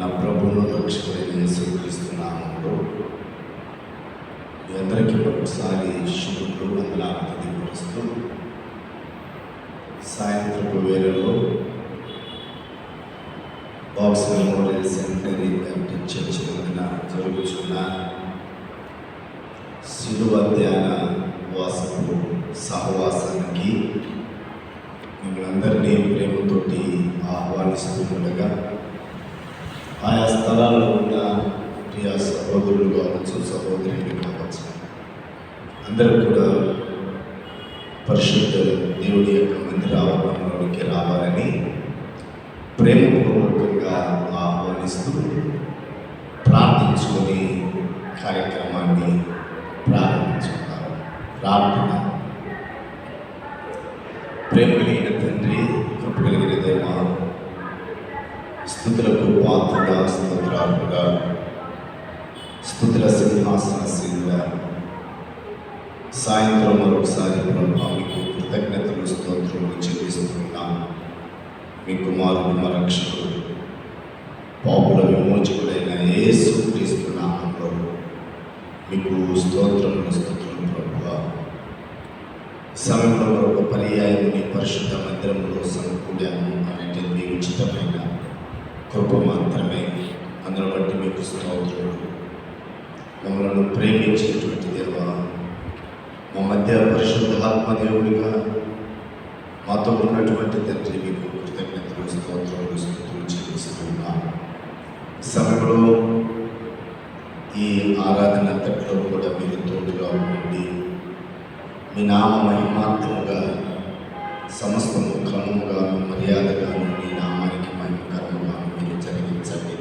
మన ప్రభువును రక్షకుడైన యేసుక్రీస్తు నామములో మీ అందరికీ ఒకసారి శుభ్రులు వందనాలు తెలియపరుస్తూ సాయంత్రపు వేళలో బాక్స్ మెమోరియల్ సెంటరీ బ్యాప్టిస్ట్ చర్చ్ వద్ద జరుగుతున్న శిలువ ధ్యాన ఉపవాసపు సహవాసానికి మిమ్మల్ని అందరినీ ప్రేమతోటి ఆహ్వానిస్తుండగా ఆయా స్థలాల్లో ఉన్న ప్రియ సహోదరులు కావచ్చు, సహోదరులు కావచ్చు, అందరూ కూడా పరిశుద్ధ దేవుడి యొక్క మందిరావరణంలోనికి రావాలని ప్రేమపూర్వకంగా ఆహ్వానిస్తూ ప్రార్థించుకొని కార్యక్రమాన్ని ప్రారంభించుకున్నారు. ప్రార్థన. ప్రేమ కలిగిన తండ్రి, కృప కలిగిన దేవ, స్తుతులకు పాత్రగా, స్తోత్రాలుగా, స్తుతుల సింహాసనశీలుగా సాయంత్రం మరొకసారి ప్రభు మీకు కృతజ్ఞతలు స్తోత్రములు చెల్లిస్తున్నాం. మీ కుమారుడు మా రక్షకుడు పాపుల విమోచకుడైన యేసుక్రీస్తు నామములో మీకు స్తోత్రములు ప్రభువా. సమయంలో మరొక పర్యాయం నీ పరిశుద్ధ మందిరంలో సమకూడాము అంటే మీ ఉచితమైన కృప మాత్రమే. అందులో బట్టి మీకు స్తోత్రములు. మమ్మల్ని ప్రేమించినటువంటి దేవ, మా మధ్య పరిశుద్ధాత్మ దేవుడిగా మాతో ఉన్నటువంటి తండ్రి, మీకు కృతజ్ఞతలు స్తోత్రములు చెల్లిస్తున్నాం. సమయంలో ఈ ఆరాధన అంతట్లో కూడా మీరు తోడుగా ఉండండి. మీ నామ మహిమాత్మగా సమస్తము క్రమముగా మర్యాదగాను మీ నామానికి మహిమకరముగా మీరు జరిగించండి.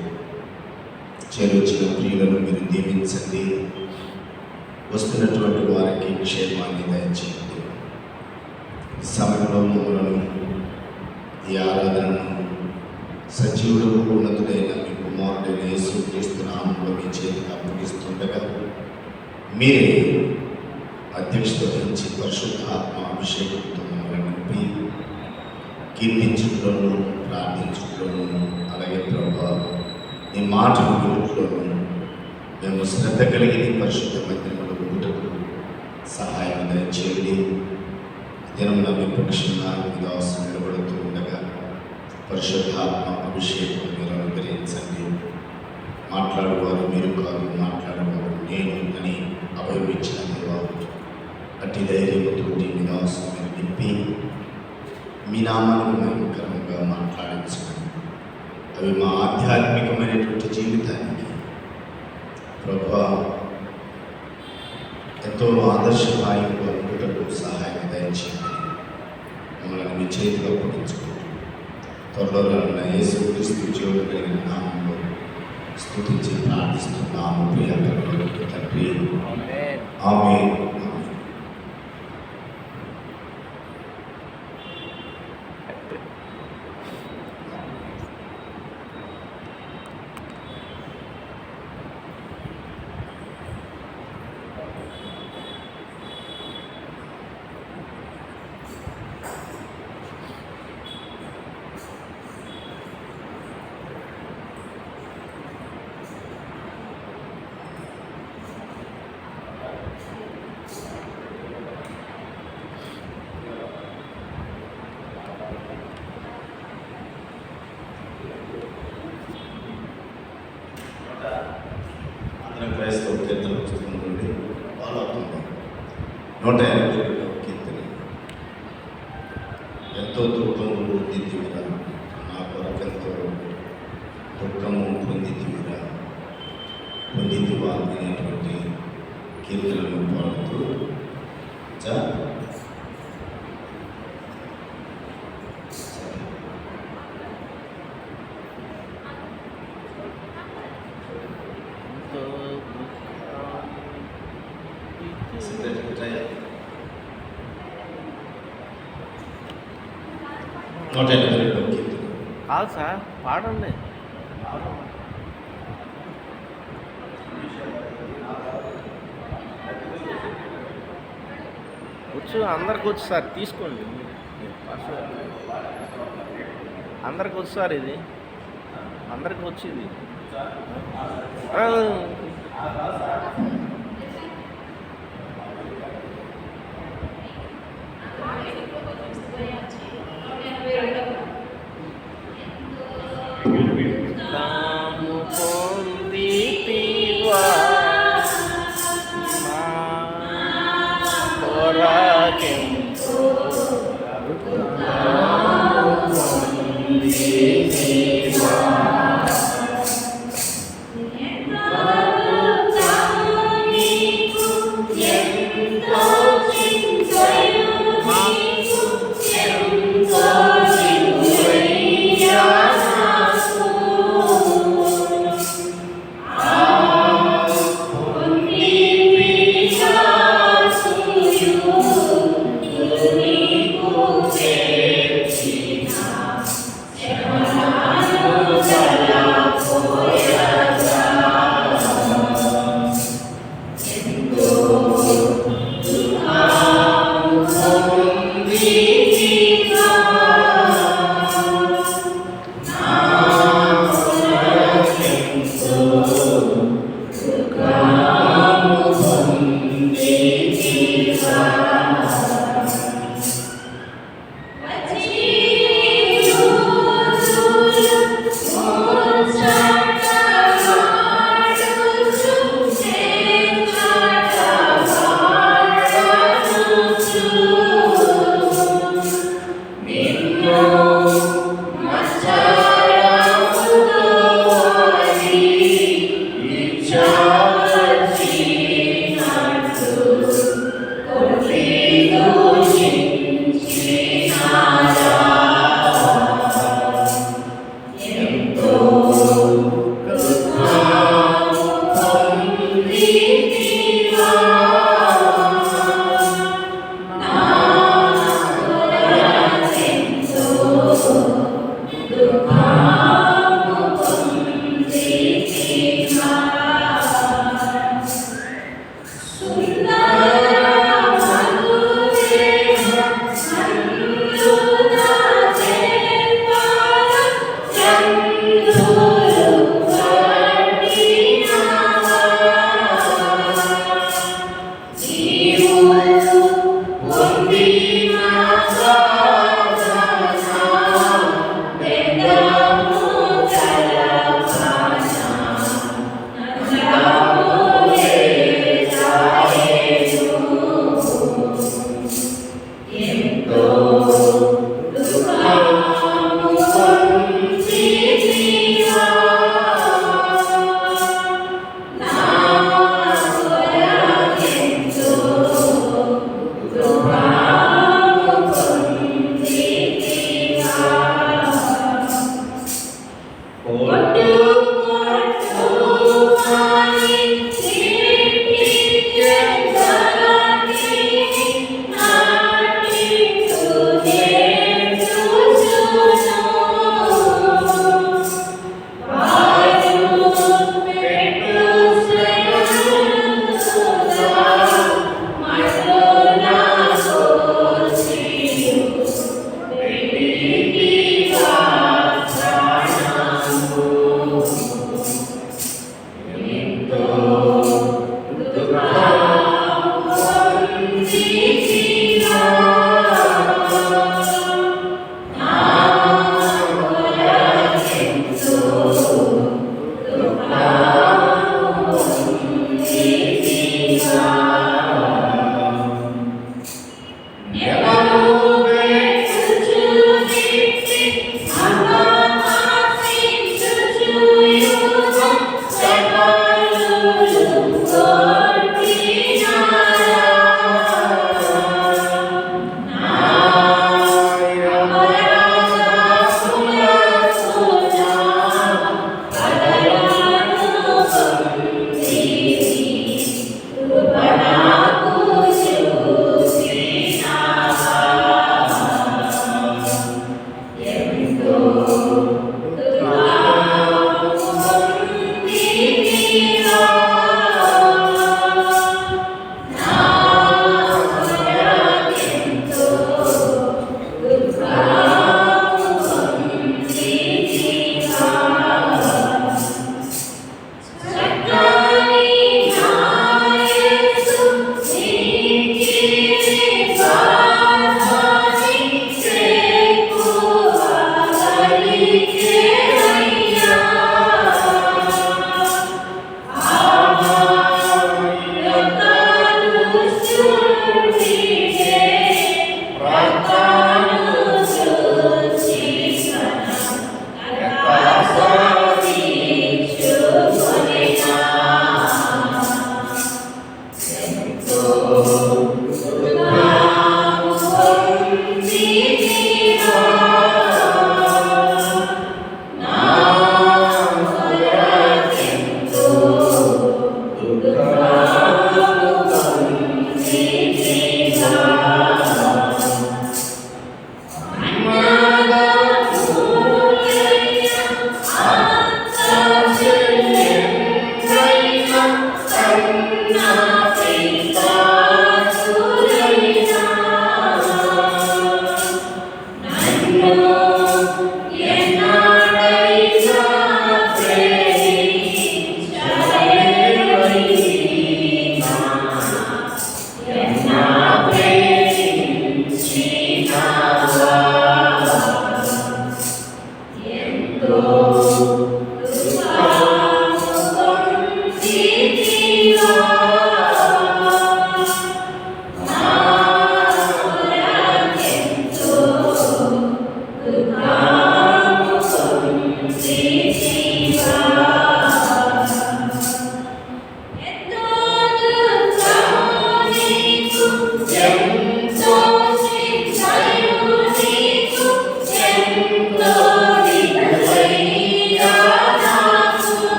చేరొచ్చిన ప్రియులను మీరు దీవించండి. వస్తున్నటువంటి వారికి క్షేమాన్ని దయచేయండి. సమయంలో మమ్మలను ఈ ఆరాధనను సజీవులకు ఉన్నతుడైన మీ కుమారుడైన యేసుక్రీస్తు నామములో మీ చేతికి అప్పగిస్తుండగా మీరే అధ్యక్షత వహించి పరిశుద్ధ ఆత్మ అభిషేకంతో మమ్మల్ని నింపి కీర్తించుటలోను, ప్రార్థించుటలోను, అలాగే ప్రభా నీ మాటలు వినుటలోను మేము శ్రద్ధ కలిగి పరిశుద్ధ మందిరంలో ఉండుటకు సహాయం దయచేయండి. దినమున మీ పక్షంగా మీ దాసు నిలబడుతూ ఉండగా పరిశుద్ధాత్మ అభిషేకం మీరు అనుగ్రహించండి. మాట్లాడువారు మీరు కాదు, మాట్లాడేవారు నేను అని అభయమించిన దేవా, అట్టి ధైర్యంతో మీ దాసు మీరు నింపి మీ నామాన్ని మహిమకరంగా మాట్లాడించండి. అవి మా ఆధ్యాత్మికమైనటువంటి జీవితానికి ప్రభా ఎంతో ఆదర్శదాయకంగా ఉండటకు సహాయం దయచేయండి. మమ్మల్ని మీ చేతిలో అప్పగించుకుంటూ త్వరలో యేసుక్రీస్తు జీవుడు కలిగిన నామంలో స్తుతించి ప్రార్థిస్తున్నాము. ప్రియ తండ్రి, ఆమేన్. క్రైస్తవ కీర్తన పుస్తకం నుండి ఫాలో అవుతుంది. 152వ కీర్తన. ఎంతో దుఃఖము పొందితివిరా, నా కొరకెంతో దుఃఖము పొందితివిరా, పొందితివా అనేటువంటి కీర్తనను పాడుతూ కాదు సార్, పాడండి. వచ్చు, అందరికి వచ్చు సార్, తీసుకోండి. అందరికి వచ్చు సార్, ఇది అందరికి వచ్చింది. ఆ, తాము పొందితివా నా కొరకెంతో పొందితివా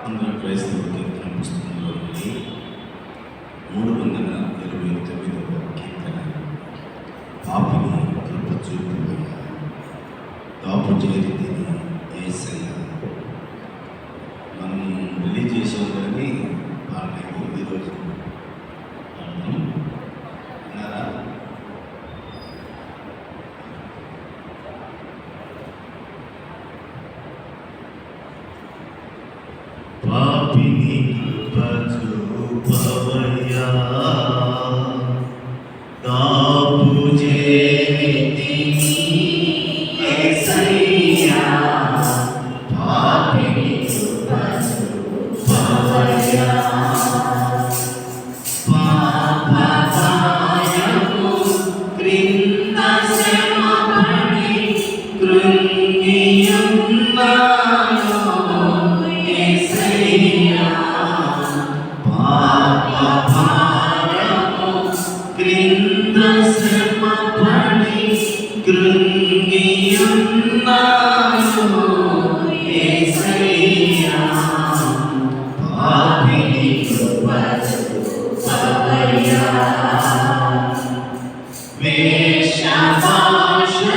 అందరూ క్రైస్తవ కీర్తన పుస్తకంలో నుండి 329వ కీర్తన. పాపిని కృప చూపుమయ్యా, దాపు చేరితిని యేసయ్య. మనం రిలీజ్ చేసాం కానీ పాడలేదు ఈరోజు. అన్నారా? పాపిని కృప చూపవయ్యా, దాపు చేరితిని యేసయ్యా. పాపిని కృప చూపవయ్యా, పాపభారము క్రింద శ్రమపడి కృంగియున్నాను యేసయ్యా. పాపభారము క్రింద శ్రమపడి కృంగియున్నాను యేసయ్యా. పాపిని కృప చూపవయ్యా, వేషభాషల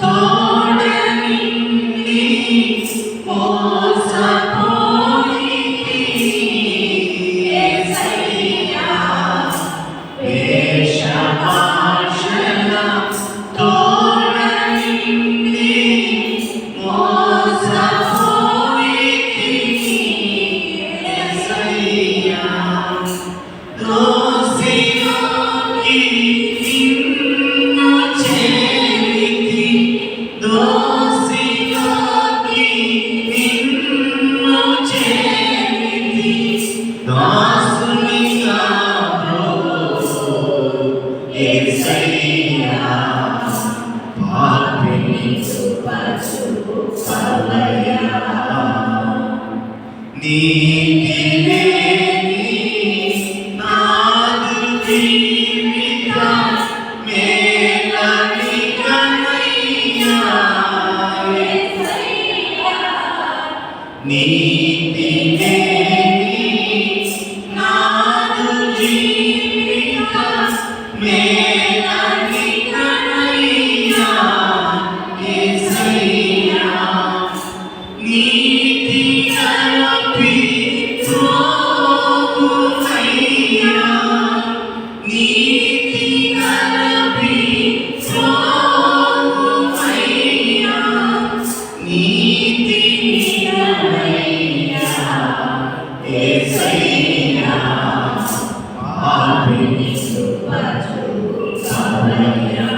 తోడనిండి మోసపోయితి యేసయ్యా. వేషభాషల తోడనిండి మోసపోయితి యేసయ్యా. దోషిలోకి నిన్ను చేరితి, దోషిలోకి నిన్ను చేరితి, దాసునిగా ప్రభు యేసయ్యా. పాపిని కృప చూపవయ్యా, నీతి లేని నాదు జీవిత మేలని కనయ్యా యేసయ్యా. నీతి లేని నాదు జీవిత మేలని కనయ్యా యేసయ్యా. నీతి గలపి త్రోవునయ్యా, నీతి గలపి త్రోవునయ్యా, నీతి నిలవయ్యా యేసయ్యా. పాపిని కృప చూపవయ్యా,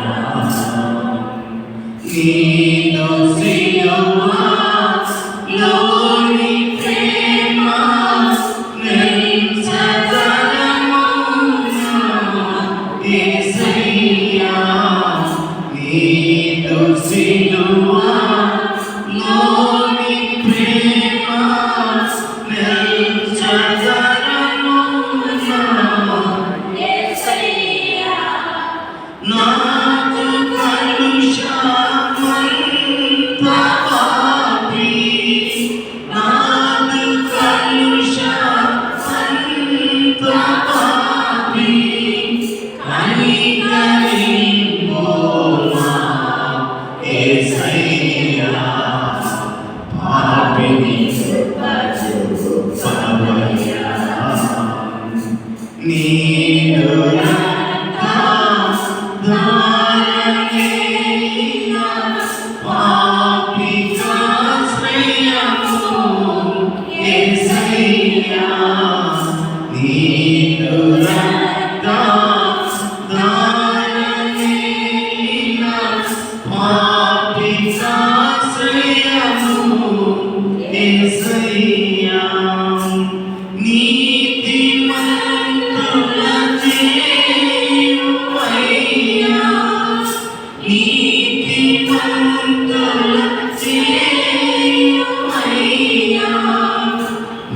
నీదు సిలువలోని ప్రేమ నిలిచగలమునా యేసయ్యా. నీదు సిలువలోని ప్రేమ నిలిచగలమునా యేసయ్యా. నాకు కలుషమంతా నీతిమంతుల చేయుమయ్యా, నీతిమంతుల చేయుమయ్యా,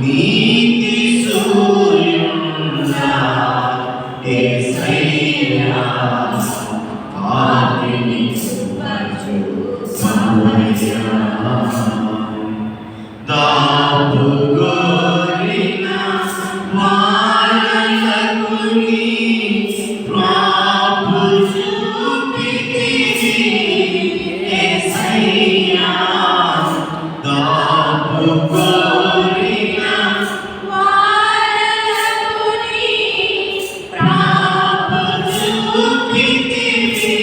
నీతి సూర్యుడా యేసయ్యా, పాపిని చూపవయ్యా. దాపుగోరిన వారలకు నీ ప్రాపు చూపితివి యేసయ్యా, దాపుగోరిన వారలకు నీ ప్రాపు చూపితివి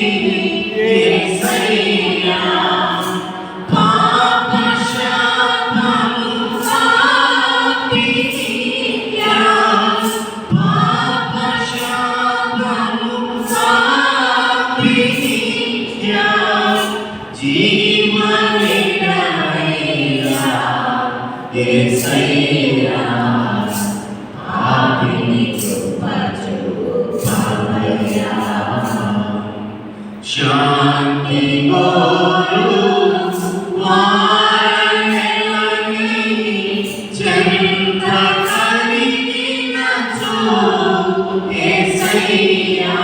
యేసయ్యా, పాప శాపము పాపినియా, పాప శాపము పాపినియా, జీవనిడమయ్యా యేసయ్యా, పాపిని కృప చూపవయ్యా. శాంతి గోరు వారనెలని చెంత కలిగినచో యేసయ్యా,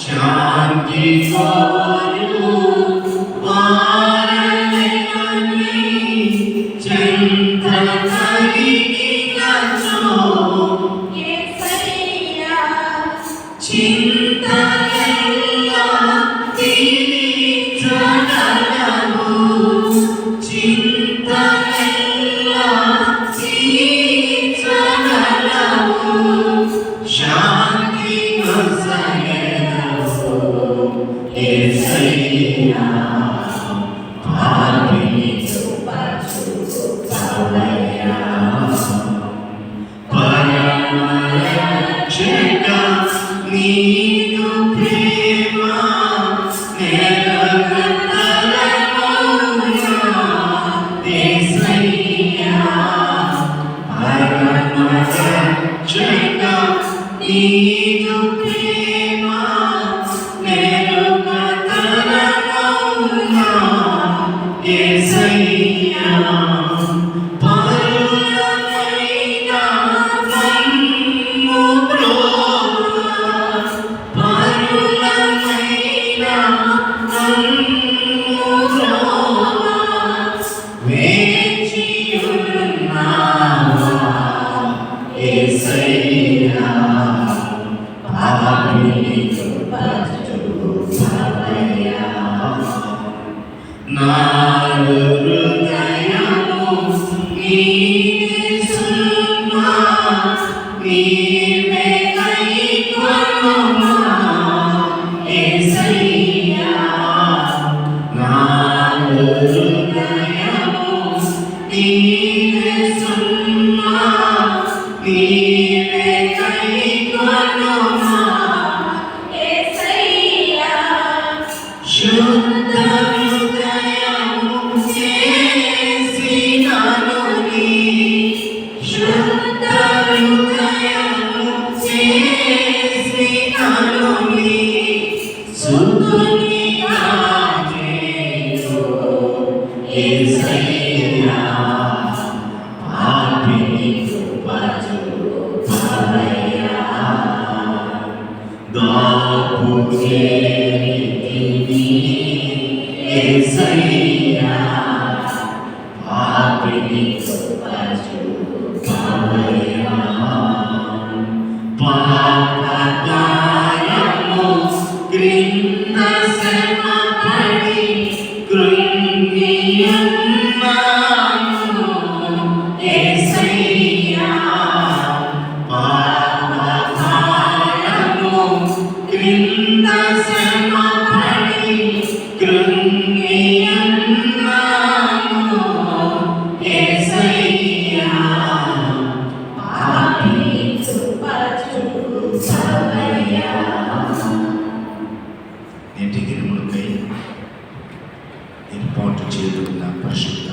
శాంతి గోరు వారనెలని చెంత కలిగినచో యేసయ్యా, చింతలెల్లా తీర్చగలవు, చింతలెల్లా తీర్చగలవు, శాంతి నొసగెదవు యేసయ్యా, పాపిని కృప చూపవయ్యా. పరమ రక్షక నీదు ప్రేమ నెరవేర్చగలవునా యేసయ్యా, పరమ రక్షక నీదు ప్రేమ నెరవేర్చగలవునా యేసయ్యా, పరులమైన మమ్ము బ్రోవా, పరులమైన మమ్ము బ్రోవా, వేచియున్నావా యేసయ్యా, పాపిని కృప చూపవయ్యా. నా హృదయము నీది సుమా, నీవే కైకొనుమా యేసయ్యా, నా హృదయము నీది సుమా, నీవే కైకొనుమా యేసయ్యా, శుద్ధ హృదయము చేసినను నీ, శుద్ధ హృదయము చేసినను నీ, సుతునిగా చేయుము యేసయ్యా, పాపిని కృప చూపవయ్యా. దాపు చేరితివి యేసయ్యా, పాపిని కృప చూపవయ్యా. పాపకాయము క్రింద శ్రమపడి కృంగియున్నాను యేసయ్యా, పాపకాయము క్రింద శ్రమపడి కృంగియున్నాను యేసయ్యా, పాపిని కృప చూపవయ్యా. నేటి దినములకై ఏర్పాటు చేయబడిన పరిశుద్ధ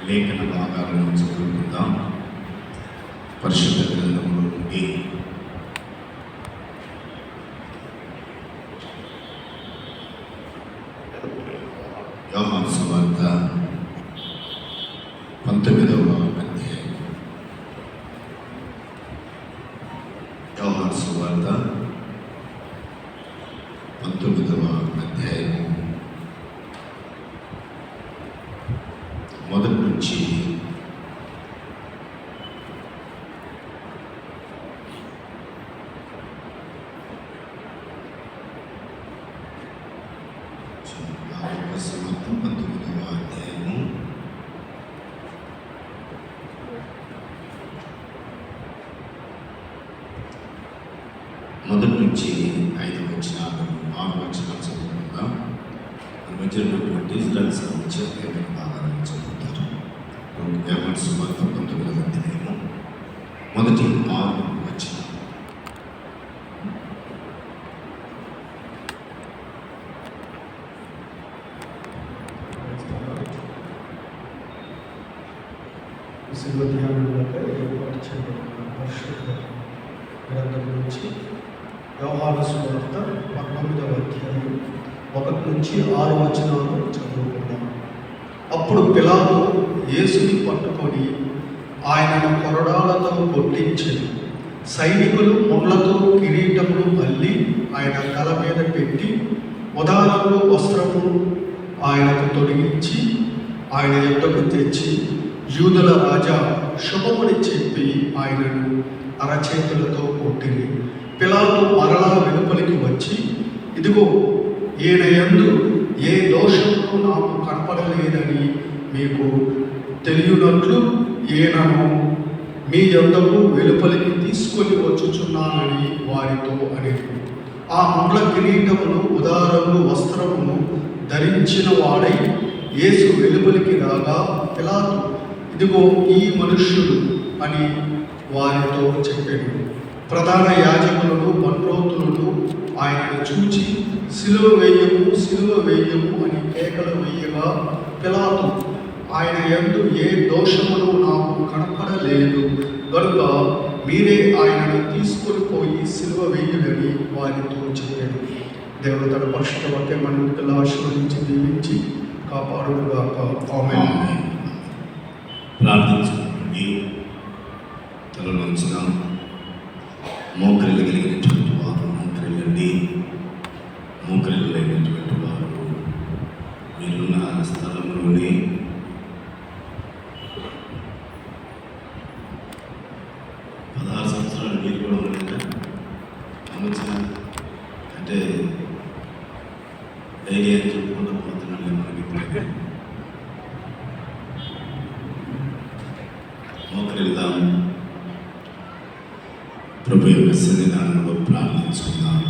లేఖన భాగాలను చదువుకుందాం. సువార్త 19వ అధ్యాయము మొదటి నుంచి 19వ అధ్యాయము మొదటి నుంచి 5 వచనాలు 6 వచనాలు చదువుకుందాం. మధ్యలో ఉన్నటువంటి ఇజ్రాయెల్ సంబంధించిన భాగాలను చదువుతారు. యోహాను సువార్త 19వ అధ్యాయము మొదటి 6 వచనాలు. శిలువ ధ్యానంలోకి ఏర్పాటు చేయబడిన పరిశుద్ధ గ్రంథం నుంచి యోహాను సువార్త 19వ అధ్యాయం 1 నుంచి 6 వచనాలు చదువుకుందాం. అప్పుడు పిలాతు యేసుని పట్టుకొని ఆయనను కొరడాలతో కొట్టించెను. సైనికులు ముళ్ళతో కిరీటములు అల్లి ఆయన తల మీద పెట్టి ఉదారంలో వస్త్రము ఆయనకు తొలగించి ఆయన యొద్దకు తెచ్చి, యూదుల రాజా శుభముని చెప్పి ఆయనను అరచేతులతో కొట్టిరి. పిలాతు మరలా వెలుపలికి వచ్చి, ఇదిగో ఈయన యందు ఏ దోషము నాకు కనపడలేదని మీకు తెలియనట్లు ఈయనను మీ యొద్దకు వెలుపలికి తీసుకొని వచ్చుచున్నానని వారితో అనేది. ఆ ముళ్ళ కిరీటమును ఉదారంలో వస్త్రమును ధరించిన వాడై యేసు వెలుపలికి రాగా పిలాతు, ఇదిగో ఈ మనుష్యుడు అని వారితో చెప్పాడు. ప్రధాన యాజకులను బంట్రోతులను ఆయనను చూచి సిలువ వేయము అని కేకలు వేయగా పిలాతు, ఆయన యందు ఏ దోషమును నాకు కనపడలేదు కనుక మీరే ఆయనను తీసుకొని పోయి సిలువ వేయుడని వారితో చెప్పాడు. దేవుడు తన పరిశుద్ధ వాక్యం మనకు ఆశీర్వదించి దీవించి కాపాడుగాక. ఆమేన్. ప్రార్థించుకోండి. తలలో ఉంచుదాం. మోకరిల్లు కలిగినటువంటి వారు మోకరిల్లండి. మోకరిల్లు లేనటువంటి వారు మీరున్న స్థలంలోనే సంవత్సరాలు మీరు కూడా ఉన్నారా? సంవత్సరం అంటే డైలీ అని చెప్పుకుంటూ పోతున్నాను మనకి ఇప్పుడే. మోకరిల్దాం. ప్రభు యొక్క సన్నిధానంలో ప్రార్థించుకుందాం.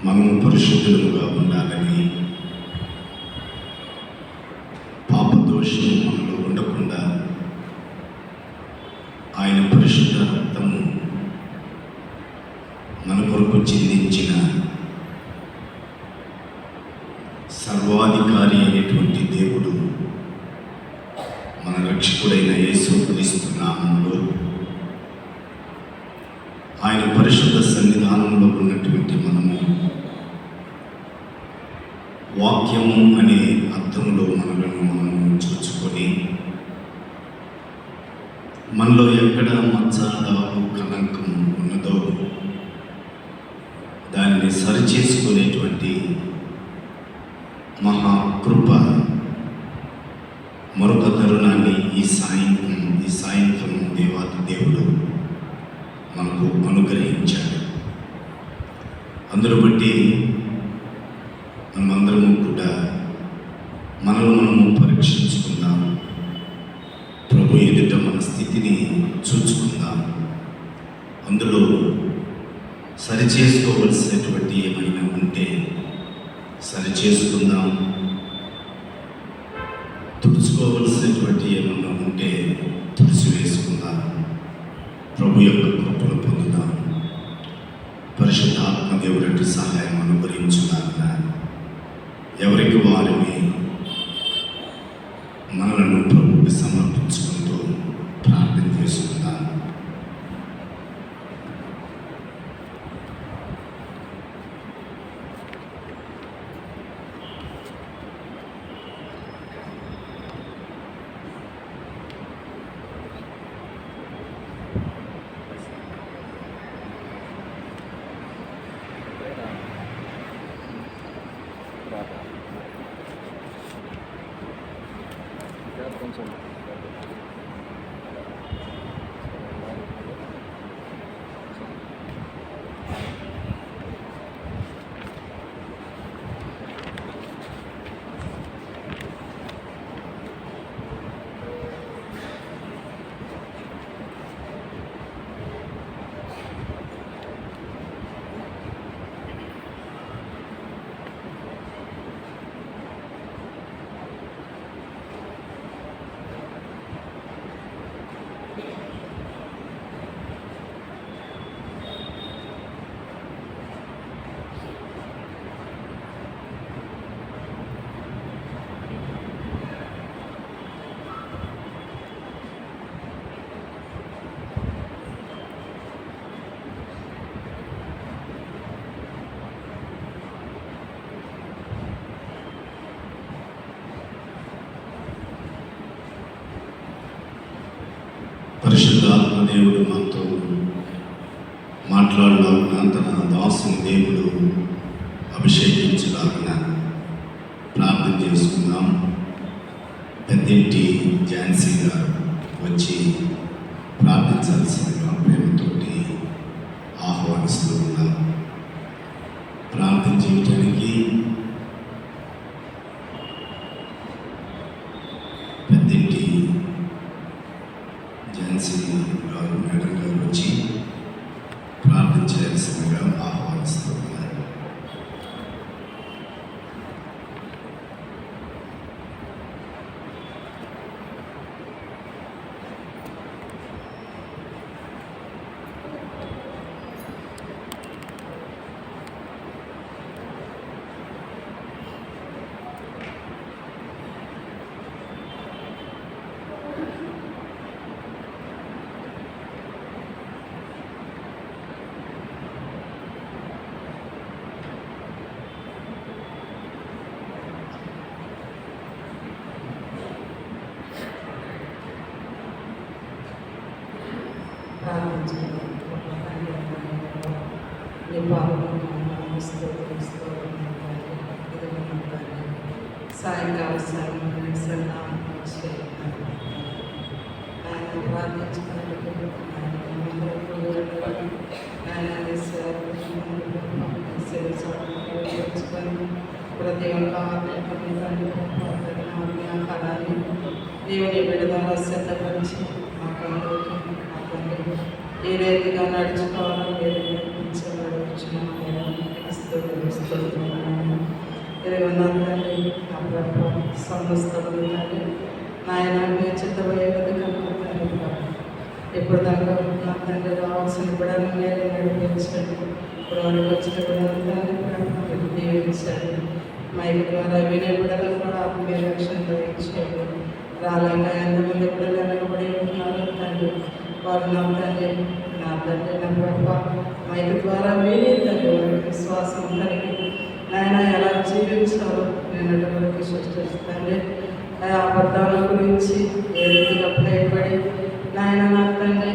మనము పరిశుద్ధులుగా ఉండాలని, పాపదోషం మనలో ఉండకుండా ఆయన పరిశుద్ధ రక్తము మన కొరకు చిందించిన సర్వాధికారి అయినటువంటి దేవుడు మన రక్షకుడైన యేసు క్రీస్తు నామములో ఆయన పరిశుద్ధ సన్నిధానంలో ఉన్నటువంటి మనము వాక్యము అనే అర్థంలో మనలను మనము చూచుకొని మనలో ఎక్కడ మచ్చ, దాగు, కలంకం ఉన్నదో దానిని సరిచేసుకునేటువంటి మహాకృప మరొక తరుణాన్ని ఈ సాయంత్రం దేవాది దేవుడు మనకు అనుగ్రహించాడు. అందును బట్టి మనమందరము కూడా మనము పరీక్షించుకుందాం. ప్రభు ఎదుట మన స్థితిని చూచుకుందాం. అందులో సరిచేసుకోవలసినటువంటి ఏమైనా ఉంటే సరిచేసుకుందాం. తుడుచుకోవలసినటువంటి ఏమన్నా ఉంటే తుడిచివేసుకుందాం. ప్రభు యొక్క కృపను పొందుదాం. పరిశుద్ధాత్మ దేవుడి సహాయం అనుగ్రహించుదాక ఎవరికి వారిని మనలను ప్రభువుకి సమర్పించుకుంటూ ప్రార్థన చేసుకుందాం. పరిశుద్ధాత్మ దేవుడు మనతో మాట్లాడలాగున తన దాసుని దేవుడు అభిషేకించలాగున ప్రార్థన చేసుకుందాం. పెద్దింటి ఝాన్సీ గారు వచ్చి ప్రార్థించాల్సిందిగా ప్రేమతోటి ఆహ్వానిస్తూ ఉన్నాం. ప్రార్థన చేయటానికి పెద్దింటి ఝాన్సీ గారు మేడం గారు వచ్చి ప్రార్థన చేయాల్సిందిగా ఆహ్వానిస్తూ ఉన్నారు. సాయంకాల సమయం ఆయన ప్రార్థించుకున్నట్టు ప్రతి ఒక్క ఆహారాన్ని దేవుని విడుదల సిద్ధపరిచి మాకు ఏ రీతిగా నడుచుకోవాలో మీరు నేర్పించబడి వచ్చిన సమస్తలు నాయన మీరు చిత్తపోయేది కనుక ఎప్పుడు దాకా నా తండ్రి రావాల్సిన బిడ్డను మీరు నడిపించండి. ఇప్పుడు వరకు వచ్చిన బిడ్డలు దీవించండి. మైక్ ద్వారా వినే బిడ్డలు కూడా మీరు రక్షణ ఇచ్చేయండి. రాలేక ఎంతమంది బిడ్డలు వెనకబడి ఉంటున్నారు తండ్రి, వారు నా తండ్రి నా ప్రభావ మైక్ ద్వారా వినే తండ్రి వారికి విశ్వాసం కలిగి నాయన ఎలా జీవించాలో నేను వరకు సృష్టిస్తాను. ఆ అబద్ధాల గురించి ఏ రీతిగా భయపడి నాయన నా తండ్రి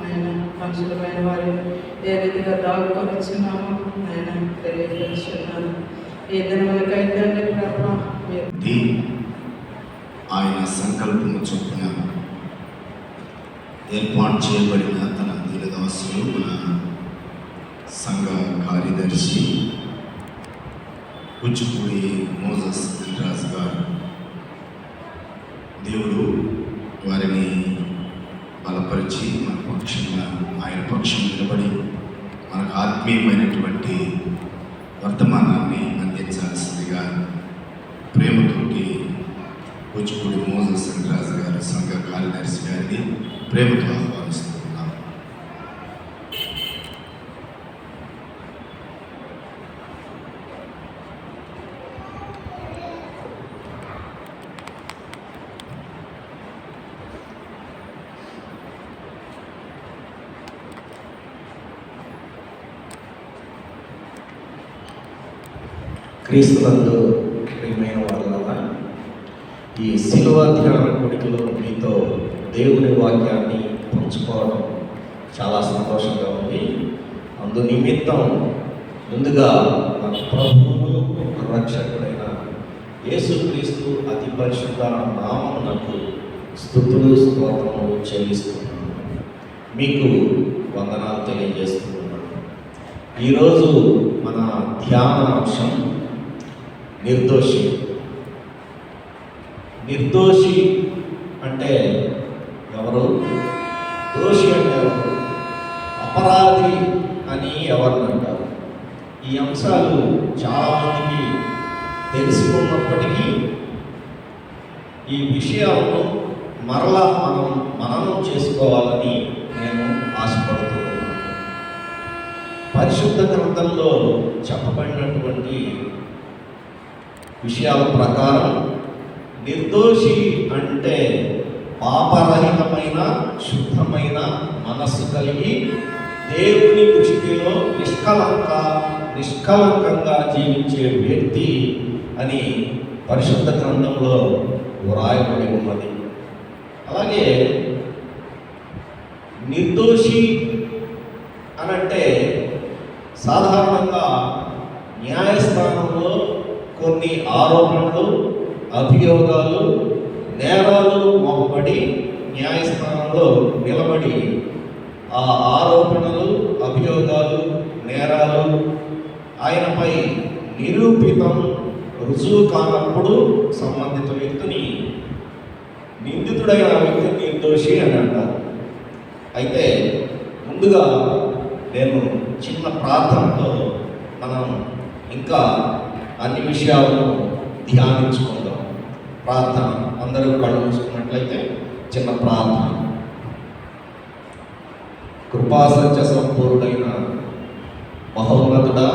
ఆయన మనుషులమైన వారిని ఏ రీతిగా దాగుకొనిచ్చున్నామో ఆయన తెలియజేస్తున్నాను. ఈ దినములకైతే ప్రభావ ఆయన సంకల్పము చొప్పున ఏర్పాటు చేయబడిన తన దీనదాసులు మన సంఘ కార్యదర్శి కూచిపూడి మోజస్ రాజు గారు, దేవుడు వారిని బలపరిచి మన పక్షంగా ఆయన పక్షం నిలబడి మనకు ఆత్మీయమైనటువంటి వర్తమానాన్ని అందించాల్సిందిగా ప్రేమతోటి కూచిపూడి మోజస్ రాజు గారు సంఘ కార్యదర్శి గారిని ప్రేమతో ఆహ్వానిస్తూ ఉన్నాం. క్రీస్తునందు ప్రియమైన వాళ్ళ ఈ శిలువ ధ్యాన కోడికలో మీతో దేవుని వాక్యాన్ని పంచుకోవడం చాలా సంతోషంగా ఉంది. అందు నిమిత్తం ముందుగా మన ప్రభువును రక్షకుడైన యేసుక్రీస్తు అతి పరిశుద్ధ నామమునకు స్తుతులు స్తోత్రములు చెల్లిస్తున్నాను. మీకు వందనాలు తెలియజేస్తున్నాను. ఈరోజు మన ధ్యానాంశం నిర్దోషి. నిర్దోషి అంటే ఎవరు? దోషి అంటే ఎవరు? అపరాధి అని ఎవరిని అంటారు? ఈ అంశాలు చాలామందికి తెలిసి ఉన్నప్పటికీ ఈ విషయాలను మరలా మనం మననం చేసుకోవాలని నేను ఆశపడుతున్నాను. పరిశుద్ధ గ్రంథంలో చెప్పబడినటువంటి విషయాల ప్రకారం నిర్దోషి అంటే పాపరహితమైన శుద్ధమైన మనస్సు కలిగి దేవుని దృష్టిలో నిష్కలంకంగా జీవించే వ్యక్తి అని పరిశుద్ధ గ్రంథంలో వ్రాయబడి ఉన్నది. అలాగే నిర్దోషి అనంటే సాధారణంగా న్యాయస్థానంలో కొన్ని ఆరోపణలు, అభియోగాలు, నేరాలు మోపబడి న్యాయస్థానంలో నిలబడి ఆ ఆరోపణలు, అభియోగాలు, నేరాలు ఆయనపై నిరూపితం రుజువు కానప్పుడు సంబంధిత వ్యక్తిని నిందితుడైన వ్యక్తిని నిర్దోషి అని అంటారు. అయితే ముందుగా నేను చిన్న ప్రార్థనతో మనం ఇంకా అన్ని విషయాలను ధ్యానించుకుందాం. ప్రార్థన, అందరూ కళ్ళు మూసుకున్నట్లయితే చిన్న ప్రార్థన. కృపాసత్య సంపూర్ణుడైన మహోన్నతుడా,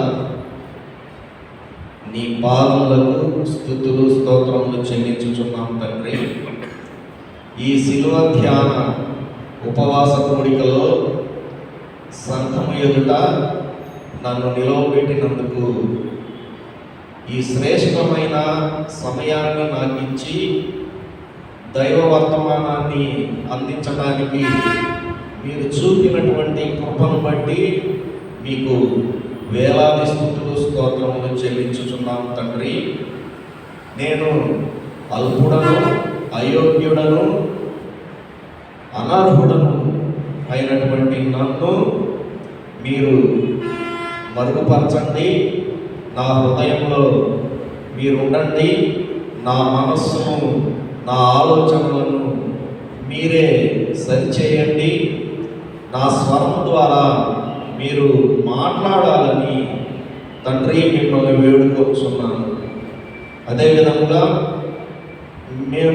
నీ పాదములకు స్తుతులు స్తోత్రములు చెల్లించుచున్నాం తండ్రి. ఈ శిలువ ధ్యాన ఉపవాస కోడికలో సంఘము ఎదుట నన్ను నిలవబెట్టినందుకు, ఈ శ్రేష్టమైన సమయాన్ని నాకు ఇచ్చి దైవ వర్తమానాన్ని అందించడానికి మీరు చూపినటువంటి కృపను బట్టి మీకు వేలాది స్తుతులు స్తోత్రములు చెల్లించుచున్నాం తండ్రి. నేను అల్పుడను, అయోగ్యుడను, అనర్హుడను అయినటువంటి నన్ను మీరు మరుగుపరచండి. నా హృదయంలో మీరు ఉండండి. నా మనస్సును, నా ఆలోచనలను మీరే సరిచేయండి. నా స్వరం ద్వారా మీరు మాట్లాడాలని తండ్రి మిమ్మల్ని వేడుకొచ్చున్నాను. అదేవిధంగా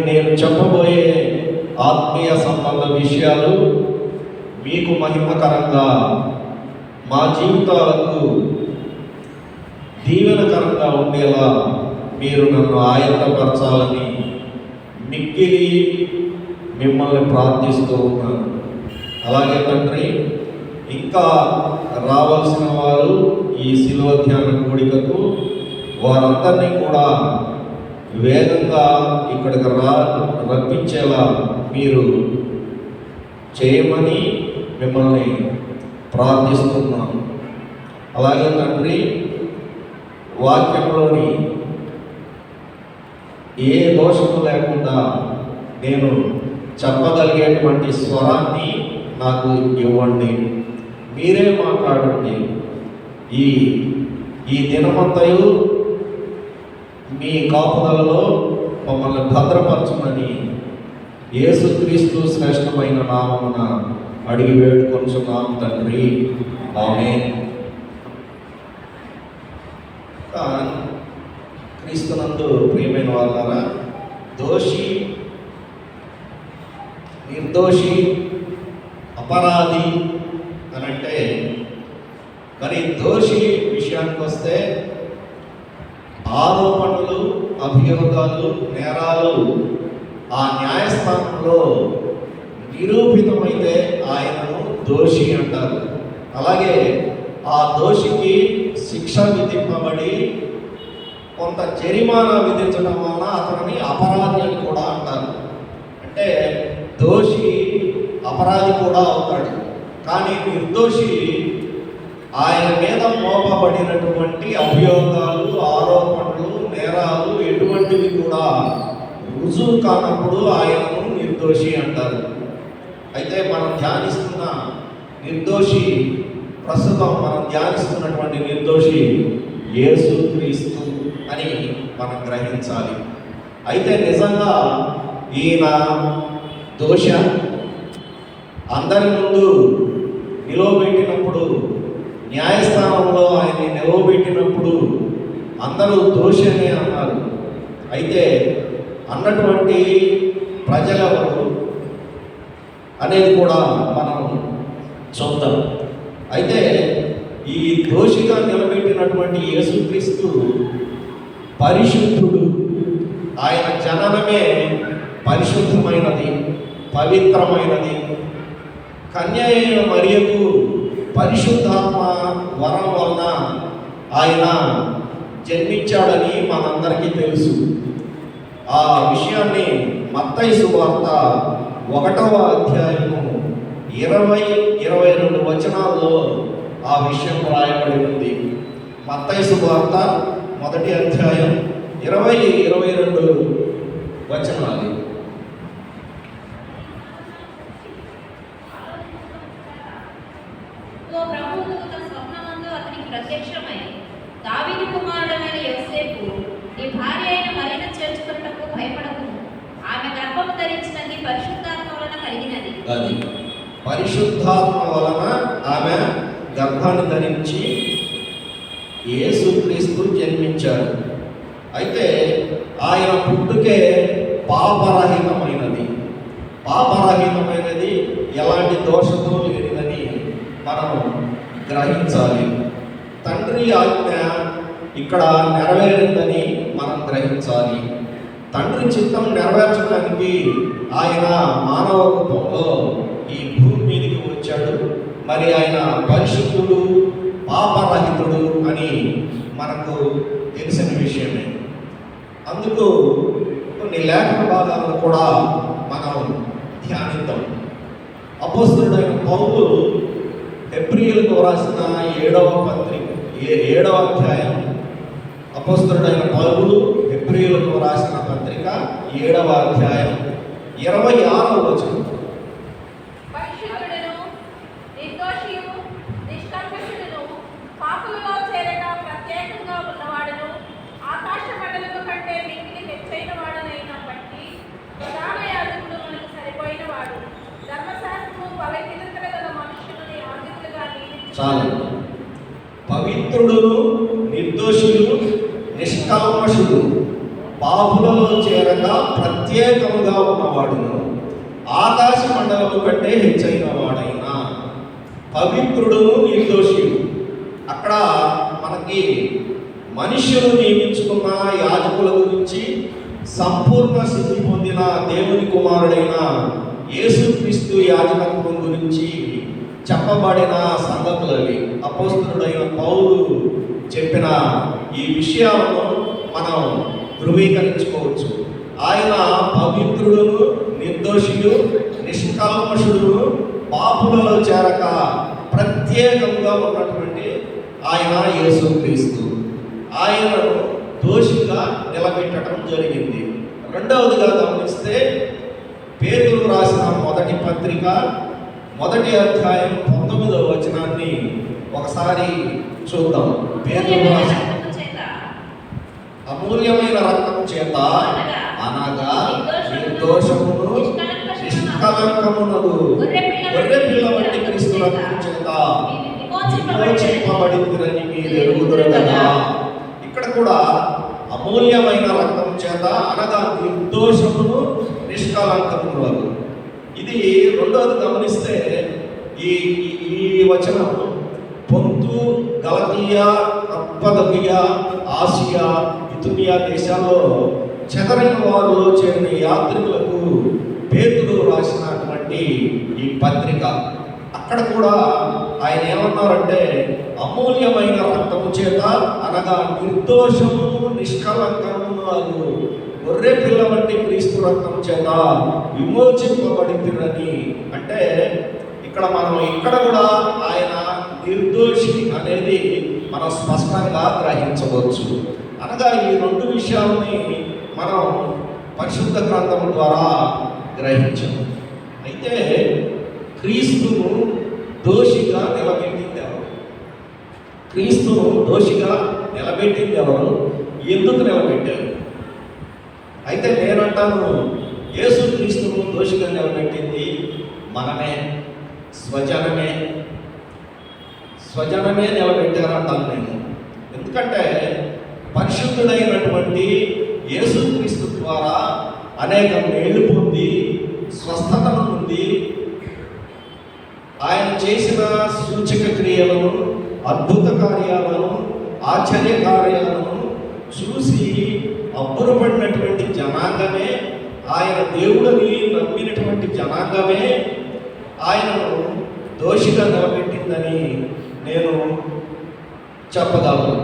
నేను చెప్పబోయే ఆత్మీయ సంబంధ విషయాలు మీకు మహిమకరంగా, మా జీవితాలకు దీవెనకరంగా ఉండేలా మీరు నన్ను ఆయత్తపరచాలని మిక్కిలి మిమ్మల్ని ప్రార్థిస్తూ ఉన్నాను. అలాగే తండ్రి, ఇంకా రావాల్సిన వారు ఈ శిలువ ధ్యాన కూడికకు, వారందరినీ కూడా వేగంగా ఇక్కడికి రప్పించేలా మీరు చేయమని మిమ్మల్ని ప్రార్థిస్తున్నాను. అలాగే తండ్రి, వాక్యంలోని ఏ దోషము లేకుండా నేను చెప్పగలిగేటువంటి స్వరాన్ని నాకు ఇవ్వండి. మీరే మాట్లాడండి. ఈ దినమంతయు మీ కాపుదలలో మమ్మల్ని భద్రపరచమని యేసుక్రీస్తు శ్రేష్టమైన నామమున అడిగి వేడుకొంచున్నాం తండ్రి. ఆమేన్. క్రీస్తునందు ప్రియమైన వాళ్ళారా, దోషి, నిర్దోషి, అపరాధి అనంటే, మరి దోషి విషయానికి వస్తే ఆరోపణలు, అభియోగాలు, నేరాలు ఆ న్యాయస్థానంలో నిరూపితమైతే ఆయనను దోషి అంటారు. అలాగే ఆ దోషికి శిక్ష విధింపబడి కొంత జరిమానా విధించడం వలన అతనిని అపరాధి అని కూడా అంటారు. అంటే దోషి అపరాధి కూడా అవుతాడు. కానీ నిర్దోషి ఆయన మీద మోపబడినటువంటి అభియోగాలు, ఆరోపణలు, నేరాలు ఎటువంటివి కూడా రుజువు కానప్పుడు ఆయనను నిర్దోషి అంటారు. అయితే మనం ధ్యానిస్తున్న నిర్దోషి, ప్రస్తుతం మనం ధ్యానిస్తున్నటువంటి నిర్దోషి యేసుక్రీస్తు అని మనం గ్రహించాలి. అయితే నిజంగా ఈయన దోష అందరి ముందు నిలవబెట్టినప్పుడు, న్యాయస్థానంలో ఆయన్ని నిలవబెట్టినప్పుడు అందరూ దోషి అని అన్నారు. అయితే అన్నటువంటి ప్రజలెవరు అనేది కూడా మనం చూద్దాం. అయితే ఈ దోషిగా నిలబెట్టినటువంటి యేసుక్రీస్తు పరిశుద్ధుడు. ఆయన జననమే పరిశుద్ధమైనది, పవిత్రమైనది. కన్య అయిన మరియకు పరిశుద్ధాత్మ వరం వలన ఆయన జన్మించాడని మనందరికీ తెలుసు. ఆ విషయాన్ని మత్తయి సువార్త 1వ అధ్యాయము 20-22 వచనాల్లో ఆ విషయం రాయబడి ఉంది. మత్తయి సువార్త 1వ అధ్యాయం 20-22 వచనాలు. ప్రత్యక్షమై దావీదు కుమారుడైన యోసేపు, నీ భార్య అయిన మరియను చేర్చుకున్నటకు భయపడకు, ఆమె గర్భము ధరించినది పరిశుద్ధాత్మ వలన కలిగినది. అది పరిశుద్ధాత్మ వలన ఆమె గర్భాన్ని ధరించి యేసుక్రీస్తు జన్మించాడు. అయితే ఆయన పుట్టుకే పాపరహితమైనది. పాపరహితమైనది, ఎలాంటి దోషము లేనిదని మనం గ్రహించాలి. తండ్రి ఆజ్ఞ ఇక్కడ నెరవేరిందని మనం గ్రహించాలి. తండ్రి చిత్తం నెరవేర్చడానికి ఆయన మానవ రూపంలో ఈ భూమి మీదకి వచ్చాడు. మరి ఆయన పరిశుద్ధుడు, పాపరహితుడు అని మనకు తెలిసిన విషయమే. అందుకు కొన్ని లేఖన భాగాలను కూడా మనం ధ్యానిద్దాం. అపోస్తలుడైన పౌలు హెబ్రీయులకు రాసిన 7వ అధ్యాయం, అపోస్తలుడైన పౌలు హెబ్రీయులకు రాసిన పత్రిక 7వ అధ్యాయం 26వ వచనం. పరిశుద్ధుడును, నిర్దోషియు, నిష్కల్మషుడును, పాపులలో చేరక ప్రత్యేకంగా ఉన్నవాడును, ఆకాశ మండలము కంటే మిక్కిలి హెచ్చైన వాడనైన బట్టి ప్రధాన యాజకుడు మనకు సరిపోయిన వాడు. ధర్మశాస్త్రము పవిత్రతల గల మనుషులని యాజకులుగా నియమించాడు. చాలు. పవిత్రుడును, నిర్దోషుడు, నిష్కల్మషుడు, పాపులలో చేరక ప్రత్యేకముగా ఉన్నవాడును, ఆకాశ మండలము కంటే హెచ్చైన వాడైనా. పవిత్రుడును, నిర్దోషుడు. అక్కడ మనకి మనుష్యులు నియమించుకున్న యాజకుల గురించి, సంపూర్ణ సిద్ధి పొందిన దేవుని కుమారుడైన యేసుక్రీస్తు యాజకత్వం గురించి చెప్పబడిన సంగతులవి. అపోస్తలుడైన పౌలు చెప్పిన ఈ విషయాలను మనం ధృవీకరించుకోవచ్చు. ఆయన పవిత్రుడును, నిర్దోషియు, నిష్కల్మషుడు, పాపులలో చేరక ప్రత్యేకంగా ఉన్నటువంటి ఆయన యేసుక్రీస్తు. ఆయనను దోషిగా నిలబెట్టడం జరిగింది. రెండవదిగా గమనిస్తే పేతురు రాసిన మొదటి పత్రిక 1వ అధ్యాయం 19వ వచనాన్ని ఒకసారి చూద్దాం. పేతురు రాసిన అమూల్యమైన రక్తం చేత అనగా నిర్దోషమును, నిష్కలంకమునగు గొర్రెపిల్ల వంటి క్రీస్తు రక్తం చేత విమోచింపబడిందిరని మీరు ఎరుగుదురు కదా. ఇక్కడ కూడా అమూల్యమైన రక్తం చేత అనగా నిర్దోషమును, నిష్కలంకమునగు. ఇది రెండవది గమనిస్తే ఈ వచనం పొంతు, గలతీయా, కప్పదొకియా, ఆసియా, బితునియా దేశాల్లో చెదరైన వారిలో చేరిన యాత్రికులకు పేతురు రాసినటువంటి ఈ పత్రిక. అక్కడ కూడా ఆయన ఏమన్నారంటే అమూల్యమైన రక్తము చేత అనగా నిర్దోషము, నిష్కలంకమునగు గొర్రె పిల్ల వంటి క్రీస్తు రక్తం చేత విమోచింపబడిందని. అంటే ఇక్కడ మనం ఇక్కడ కూడా ఆయన నిర్దోషి అనేది మనం స్పష్టంగా గ్రహించవచ్చు. అనగా ఈ రెండు విషయాలని మనం పరిశుద్ధ గ్రంథం ద్వారా గ్రహించాము. అయితే క్రీస్తును దోషిగా నిలబెట్టింది ఎవరు? క్రీస్తును దోషిగా నిలబెట్టింది ఎవరు? ఎందుకు నిలబెట్టారు? అయితే నేనంటాను, యేసు క్రీస్తును దోషిగా నిలబెట్టింది మనమే, స్వజనమే నిలబెట్టారంటాను నేను. ఎందుకంటే పరిశుద్ధుడైనటువంటి యేసుక్రీస్తు ద్వారా అనేక మేలు పొంది స్వస్థతను పొంది ఆయన చేసిన సూచక క్రియలను, అద్భుత కార్యాలను, ఆశ్చర్య కార్యాలను చూసి అబ్బురపడినటువంటి జనాంగమే, ఆయన దేవుడని నమ్మినటువంటి జనాంగమే ఆయనను దోషిగా నిలబెట్టిందని నేను చెప్పగలను.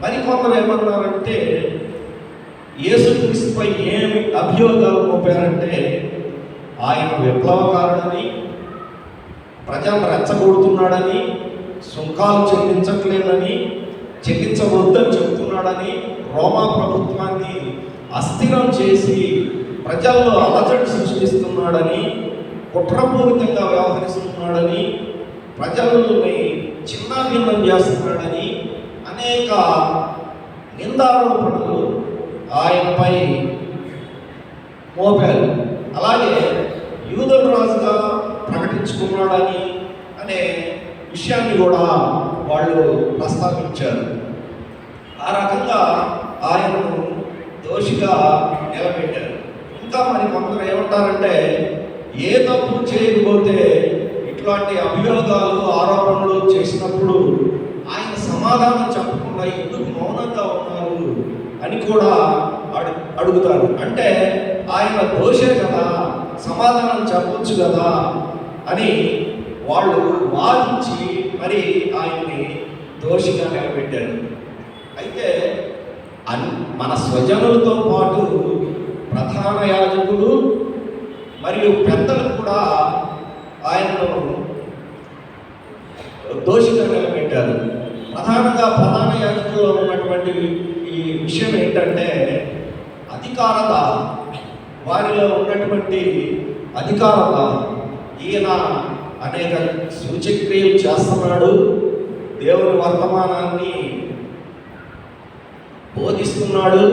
మరి కొందరు ఏమన్నారంటే యేసుక్రీస్తుపై ఏమి అభియోగాలు మోపారంటే ఆయన విప్లవకారుడని, ప్రజలను రెచ్చగొడుతున్నాడని, సుంకాలు చెల్లించవద్దని చెబుతున్నాడని, రోమా ప్రభుత్వాన్ని అస్థిరం చేసి ప్రజల్లో అలజడి సృష్టిస్తున్నాడని, కుట్రపూరితంగా వ్యవహరిస్తున్నాడని, ప్రజలని చిన్నాభిన్నం చేస్తున్నాడని అనేక నిందారోపణలు ఆయనపై మోపారు. అలాగే యూదుల రాజుగా ప్రకటించుకున్నాడని అనే విషయాన్ని కూడా వాళ్ళు ప్రస్తావించారు. ఆ రకంగా ఆయనను దోషిగా నిలబెట్టారు. ఇంకా మరి కొందరు ఏమంటారంటే ఏ తప్పు చేయకపోతే ఇట్లాంటి అభియోగాలు, ఆరోపణలు చేసినప్పుడు ఆయన సమాధానం చెప్పకుండా ఎందుకు మౌనంగా ఉన్నారు అని కూడా అడుగుతారు. అంటే ఆయన దోషే కదా, సమాధానం చెప్పొచ్చు కదా అని వాళ్ళు వాదించి మరి ఆయన్ని దోషిగా నిలబెట్టారు. అయితే మన స్వజనులతో పాటు ప్రధాన యాజకులు మరియు పెద్దలు కూడా ఆయనను దోషిగా నిలబెట్టారు. ప్రధానంగా ప్రధాన యాజకుల్లో ఉన్నటువంటి ఈ విషయం ఏంటంటే అధికారత, వారిలో ఉన్నటువంటి అధికారత. ఈయన అనేక సూచక్రియలు చేస్తున్నాడు, దేవుని వర్తమానాన్ని బోధిస్తున్నాడు,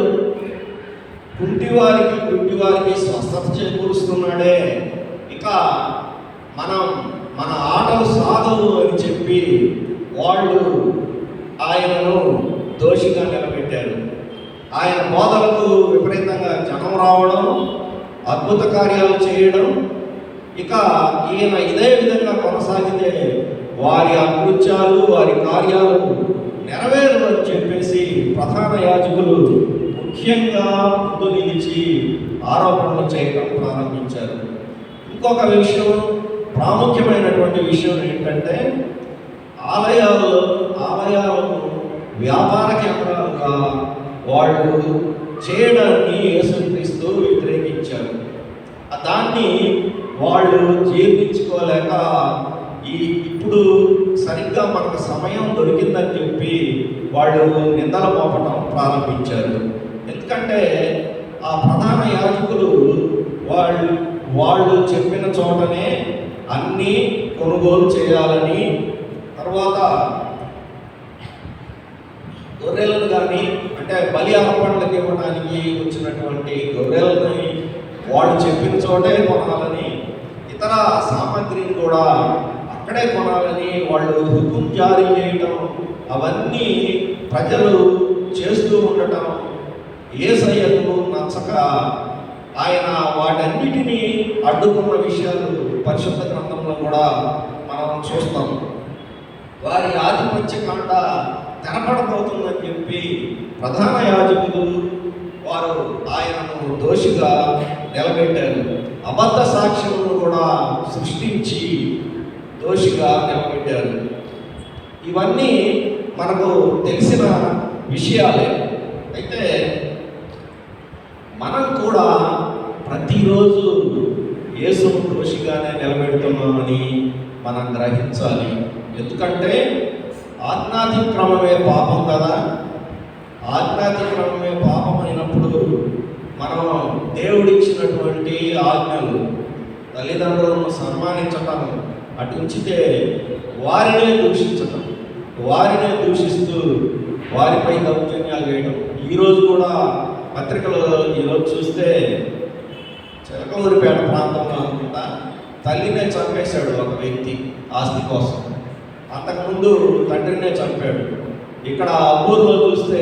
గుడ్డివారికి స్వస్థత చేకూరుస్తున్నాడే, ఇక మన ఆటలు సాగవు అని చెప్పి వాళ్ళు ఆయనను దోషిగా నిలబెట్టారు. ఆయన బోధలకు విపరీతంగా జనం రావడం, అద్భుత కార్యాలు చేయడం, ఇక ఈయన ఇదే విధంగా కొనసాగితే వారి అకృత్యాలు, వారి కార్యాలు నెరవేరు అని చెప్పేసి ప్రధాన యాజకులు ముఖ్యంగా ముందు నిలిచి ఆరోపణలు చేయడం ప్రారంభించారు. ఇంకొక విషయం, ప్రాముఖ్యమైనటువంటి విషయం ఏంటంటే ఆలయాలను వ్యాపార కేంద్రాలుగా వాళ్ళు చేయడాన్ని యేసుక్రీస్తు వ్యతిరేకించారు. దాన్ని వాళ్ళు జీర్ణించుకోలేక ఇప్పుడు సరిగ్గా మనకు సమయం దొరికిందని చెప్పి వాళ్ళు నిందల మోపడం ప్రారంభించారు. ఎందుకంటే ఆ ప్రధాన యాజకులు వాళ్ళు చెప్పిన చోటనే అన్నీ కొనుగోలు చేయాలని, తర్వాత గొర్రెలను కానీ అంటే బలి అర్పణలకు ఇవ్వడానికి వచ్చినటువంటి గొర్రెలని వాళ్ళు చెప్పిన చోటే కొనాలని, ఇతర సామాగ్రిని కూడా అక్కడే కొనాలని వాళ్ళు హుకుం జారీ చేయటం, అవన్నీ ప్రజలు చేస్తూ ఉండటం యేసయ్యకు నచ్చక ఆయన వాటన్నిటినీ అడ్డుకున్న విషయాలు పరిశుద్ధ గ్రంథంలో కూడా మనం చూస్తాం. వారి ఆధిపత్య కాండ తెరపడబోతుందని చెప్పి ప్రధాన యాజకులు వారు ఆయనను దోషిగా నిలబెట్టారు. అబద్ధ సాక్ష్యములను కూడా సృష్టించి దోషిగా నిలబెట్టారు. ఇవన్నీ మనకు తెలిసిన విషయాలే. అయితే మనం కూడా ప్రతిరోజు యేసును దోషిగానే నిలబెడుతున్నామని మనం గ్రహించాలి. ఎందుకంటే ఆజ్ఞాతిక్రమమే పాపం కదా. ఆజ్ఞాతిక్రమమే పాపం అయినప్పుడు మనం దేవుడిచ్చినటువంటి ఆజ్ఞలు, తల్లిదండ్రులను సన్మానించటం అటు ఉంచితే వారినే దూషించటం, వారినే దూషిస్తూ వారిపై దౌర్జన్యాలు చేయడం. ఈరోజు కూడా పత్రికలో ఈరోజు చూస్తే చిలకలూరిపేట ప్రాంతంలో అనుకుంటా తల్లినే చంపేశాడు ఒక వ్యక్తి ఆస్తి కోసం. అంతకుముందు తండ్రినే చంపాడు. ఇక్కడ ఊర్లో చూస్తే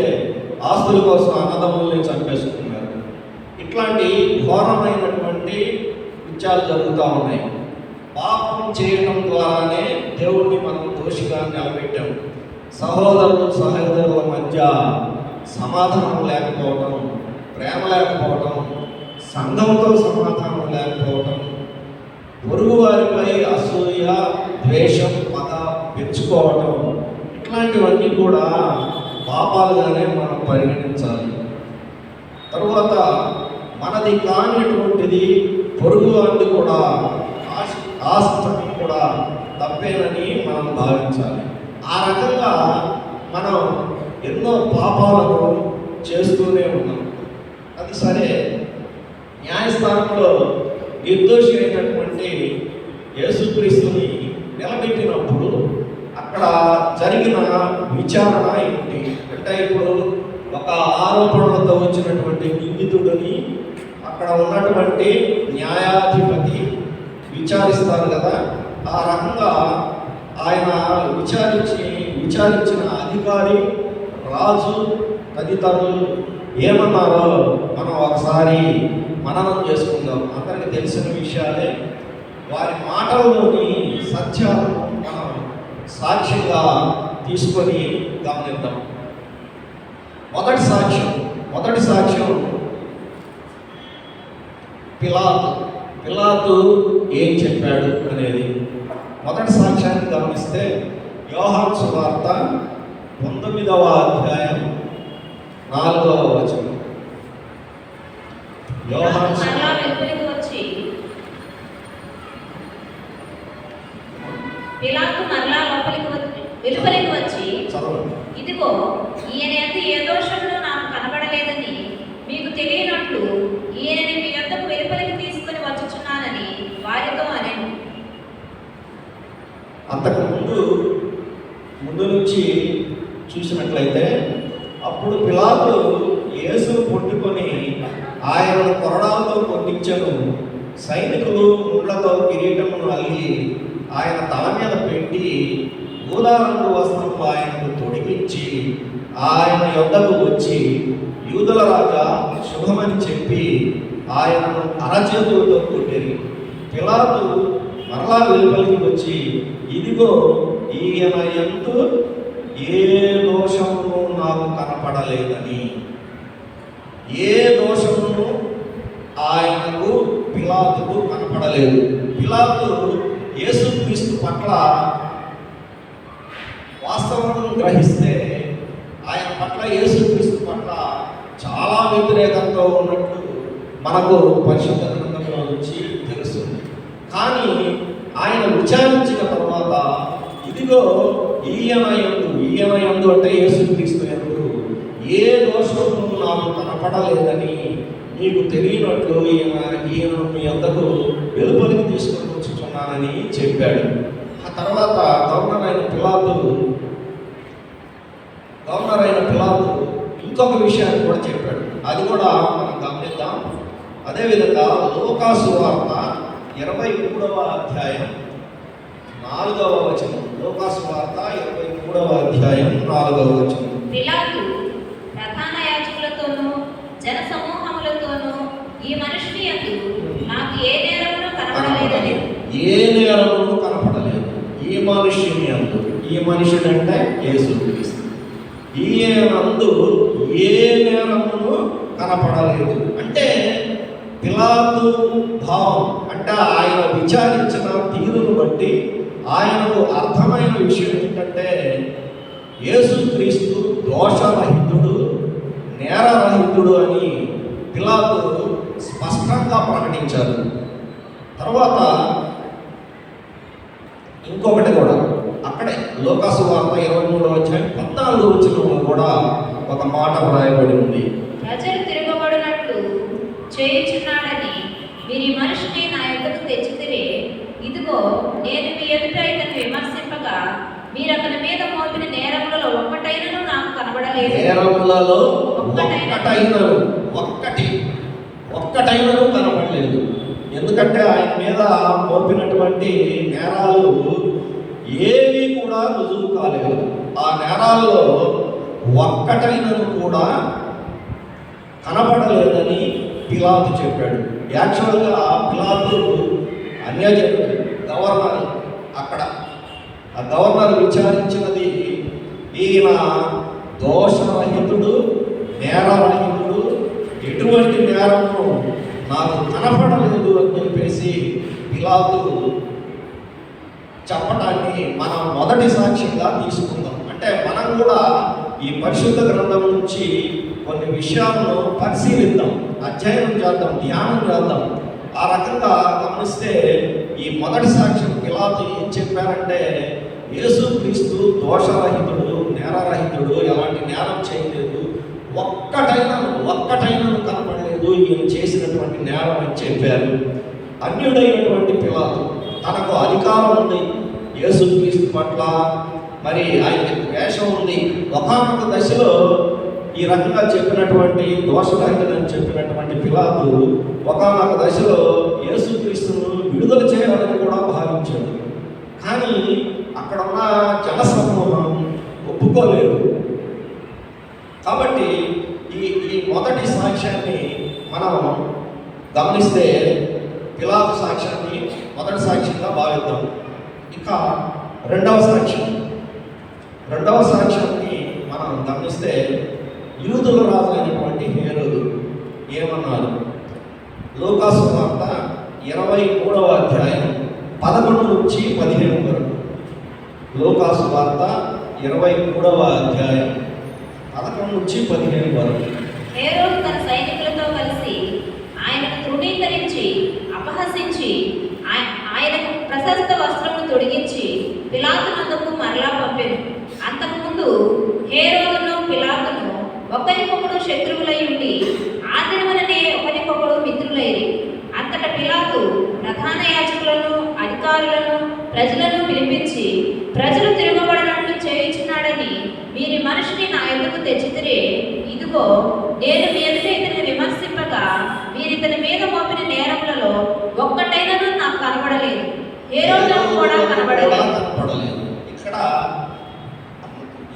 ఆస్తుల కోసం అన్నదమ్ముల్ని చంపేసుకున్నారు. ఇట్లాంటి ఘోరమైనటువంటి విషయాలు జరుగుతూ ఉన్నాయి. పాపం చేయడం ద్వారానే దేవుణ్ణి మనం దోషిగా నిలబెట్టాం. సహోదరుల మధ్య సమాధానం లేకపోవటం, ప్రేమ లేకపోవటం, సంఘంతో సమాధానం లేకపోవటం, పొరుగు వారిపై అసూయ, ద్వేషం, పగ పెంచుకోవటం, ఇట్లాంటివన్నీ కూడా పాపాలుగానే మనం పరిగణించాలి. తరువాత మనది కానిటువంటిది పొరుగు వారిని కూడా ఆశించడం కూడా తప్పేనని మనం భావించాలి. ఆ రకంగా మనం ఎన్నో పాపాలను చేస్తూనే ఉన్నాం. అది సరే, న్యాయస్థానంలో నిర్దోషి అయినటువంటి యేసుక్రీస్తుని నిలబెట్టినప్పుడు అక్కడ జరిగిన విచారణ ఏంటి అంటే, ఇప్పుడు ఒక ఆరోపణలతో వచ్చినటువంటి నిందితుడిని అక్కడ ఉన్నటువంటి న్యాయాధిపతి విచారిస్తారు కదా. ఆ రకంగా ఆయన విచారించిన అధికారి, రాజు, తదితరులు ఏమన్నారో మనం ఒకసారి మననం చేసుకుందాం. అందరికీ తెలిసిన విషయాలే. వారి మాటల్లోని సత్యాలను మనం సాక్ష్యంగా తీసుకొని గమనిద్దాం. మొదటి సాక్ష్యం పిలాతు ఏం చెప్పాడు అనేది. మొదటి సాక్ష్యాన్ని గమనిస్తే యోహాను సువార్త 19వ అధ్యాయం 4వ వచనం. యోహాను మరలా వెలుపలికి వచ్చి పిలాతు మరలా వెలుపలికి వచ్చి చదవండి. ఇదిగో ఈయన యందు ఏ దోషములు నాకు కనబడలేదని మీకు తెలియనట్లు ఈయనని మీ యొద్దకు వెలుపలికి తీసుకుని వచ్చుచున్నానని వారితో అనెను. అంతకు ముందు నుంచి చూసినట్లయితే అప్పుడు పిలాతు యేసును పట్టుకొని ఆయనను కొరడాలతో కొట్టించెను. సైనికులు ముళ్ళతో కిరీటమును అల్లి ఆయన తల మీద పెట్టి ఊదారంగు వస్త్రము ఆయనకు తొడిగించి ఆయన యొద్దకు వచ్చి, యూదుల రాజా శుభమని చెప్పి ఆయనను అరచేతులతో కొట్టిరి. పిలాతు మరలా వెలుపలికి వచ్చి, ఇదిగో ఈయన యందు ఏ దోషమును నాకు కనపడలేదని, ఏ దోషమును ఆయనకు పిలాతుకు కనపడలేదు. పిలాతు యేసుక్రీస్తు పట్ల వాస్తవం గ్రహిస్తే ఆయన పట్ల, యేసుక్రీస్తు పట్ల చాలా వ్యతిరేకంతో ఉన్నట్టు మనకు పరిశుద్ధ గ్రంథంలో నుంచి తెలుస్తుంది. కానీ ఆయన విచారించిన తర్వాత, ఇదిగో ఈయన యందు అంటే యేసుక్రీస్తు యందు ఏ దోషము నాకు కనపడలేదని నీకు తెలియనట్లు ఈయన మీ యొద్దకు వెలుపలికి తీసుకొని వచ్చుచున్నానని చెప్పాడు. ఆ తర్వాత గవర్నర్ అయిన పిలాతు ఇంకొక విషయాన్ని కూడా చెప్పాడు. అది కూడా మనం గమనిద్దాం. అదేవిధంగా లూకాసు వార్త 23వ అధ్యాయం 4వ వచనం. లూకాసు వార్త 23వ అధ్యాయం 4వ వచనం. పిలాతు ప్రధాన యాజకులతోనూ జన సమూహములతోనూ ఈ మనుషుని యందు నాకు ఏ నేరమును కనపడలేదని. ఏ నేరమును కనపడలేదు ఈ మనుష్యుని యందు. ఈ మనుషుడంటే యేసుక్రీస్తు. ఈయనందు ఏ నేరమును కనపడలేదు అంటే పిలాతు భావం అంటే ఆయన విచారించిన తీరును బట్టి ఆయనకు అర్థమైన విషయం ఏంటంటే యేసుక్రీస్తు దోషరహితుడు, నేరరహితుడు అని పిలాతు స్పష్టంగా ప్రకటించారు. తర్వాత ఇంకొకటి కూడా అక్కడే లూకాసు వార్త 23వ అధ్యాయం 14వ వచనంలో కూడా ఒక మాట వ్రాయబడి ఉంది. ప్రజలు తిరగబడినట్లు చేయుచున్నాడని మీరు ఈ మనిషిని నా యొద్దకు తెచ్చితిరే. ఇదిగో నేను మీ ఎదుట ఇతను విమర్శింపగా మీరు అతని మీద మోపిన నేరములలో ఒక్కటైనను నాకు కనబడలేదు. నేరములలో ఒక్కటైనను కనబడలేదు. ఎందుకంటే ఆయన మీద మోపినటువంటి నేరాలు ఏవి కూడా రుజువు కాలేదు. ఆ నేరాల్లో ఒక్కటైనను కూడా కనబడలేదని పిలాతు చెప్పాడు. యాక్చువల్గా పిలాతు అన్యజనుడు, గవర్నర్. అక్కడ ఆ గవర్నర్ విచారించినది ఈయన దోషరహితుడు, నేరరహితుడు, ఎటువంటి నేరము నాకు కనపడలేదు అని చెప్పేసి పిలాతు చెప్పటాన్ని మనం మొదటి సాక్ష్యంగా తీసుకుందాం. అంటే మనం కూడా ఈ పరిశుద్ధ గ్రంథం నుంచి కొన్ని విషయాలను పరిశీలిద్దాం, అధ్యయనం చేద్దాం, ధ్యానం చేద్దాం. ఆ రకంగా గమనిస్తే ఈ మొదటి సాక్ష్యం పిలాతు ఏం చెప్పారంటే యేసుక్రీస్తు దోషరహితుడు, నేరరహితుడు, ఎలాంటి నేరం చేయలేదు, ఒక్కటైనను కనపడలేదు ఈయన చేసినటువంటి నేరం అని చెప్పారు. అన్యుడైనటువంటి పిలాతు, తనకు అధికారం ఉంది యేసుక్రీస్తు పట్ల, మరి ఆయనకి ద్వేషం ఉంది. ఒకానొక దశలో ఈ రకంగా చెప్పినటువంటి దోషరహితుడని చెప్పినటువంటి పిలాతు ఒకానొక దశలో యేసుక్రీస్తును విడుదల చేయాలని కూడా భావించాడు. కానీ అక్కడ ఉన్న జనసమూహం ఒప్పుకోలేదు. కాబట్టి ఈ మొదటి సాక్ష్యాన్ని మనం గమనిస్తే పిలాతు సాక్ష్యాన్ని మొదటి సాక్ష్యంగా భావిద్దాం. ఇక రెండవ సాక్ష్యాన్ని మనం గమనిస్తే యూదుల రాజు అయినటువంటి హేరోదు ఏమన్నారు? లూకాసు వార్త 23వ అధ్యాయం 11 నుంచి 15 వరకు. లూకాసు వార్త 23వ అధ్యాయం 11 నుంచి 15 వరకు. హేరోదు తన సైనికులతో కలిసి ఆయనను తృణీకరించి అపహసించి ఆయనకు ప్రశస్త వస్త్రమును తొడిగించి పిలాతునందుకు మరలా పంపెను. అంతకుముందు హేరోదును పిలాతును ఒకరికొకడు శత్రువులై ఉండి ఆ దినముననే ఒకరికొకడు మిత్రులైరి. అంతట పిలాతు ప్రధాన యాజకులను, అధికారులను, ప్రజలను పిలిపించి ప్రజలు తిరగబడినట్లు చేయుచున్నాడని మీరు మనిషిని నా యొద్దకు తెచ్చితిరే. ఇదిగో నేను మీ ఎదుట ఇతన్ని విమర్శింపగా మీరు ఇతని మీద మోపిన నేరములలో ఒక్కటైనను నాకు కనబడలేదు, హేరోదుకు కూడా కనబడలేదు. ఇక్కడ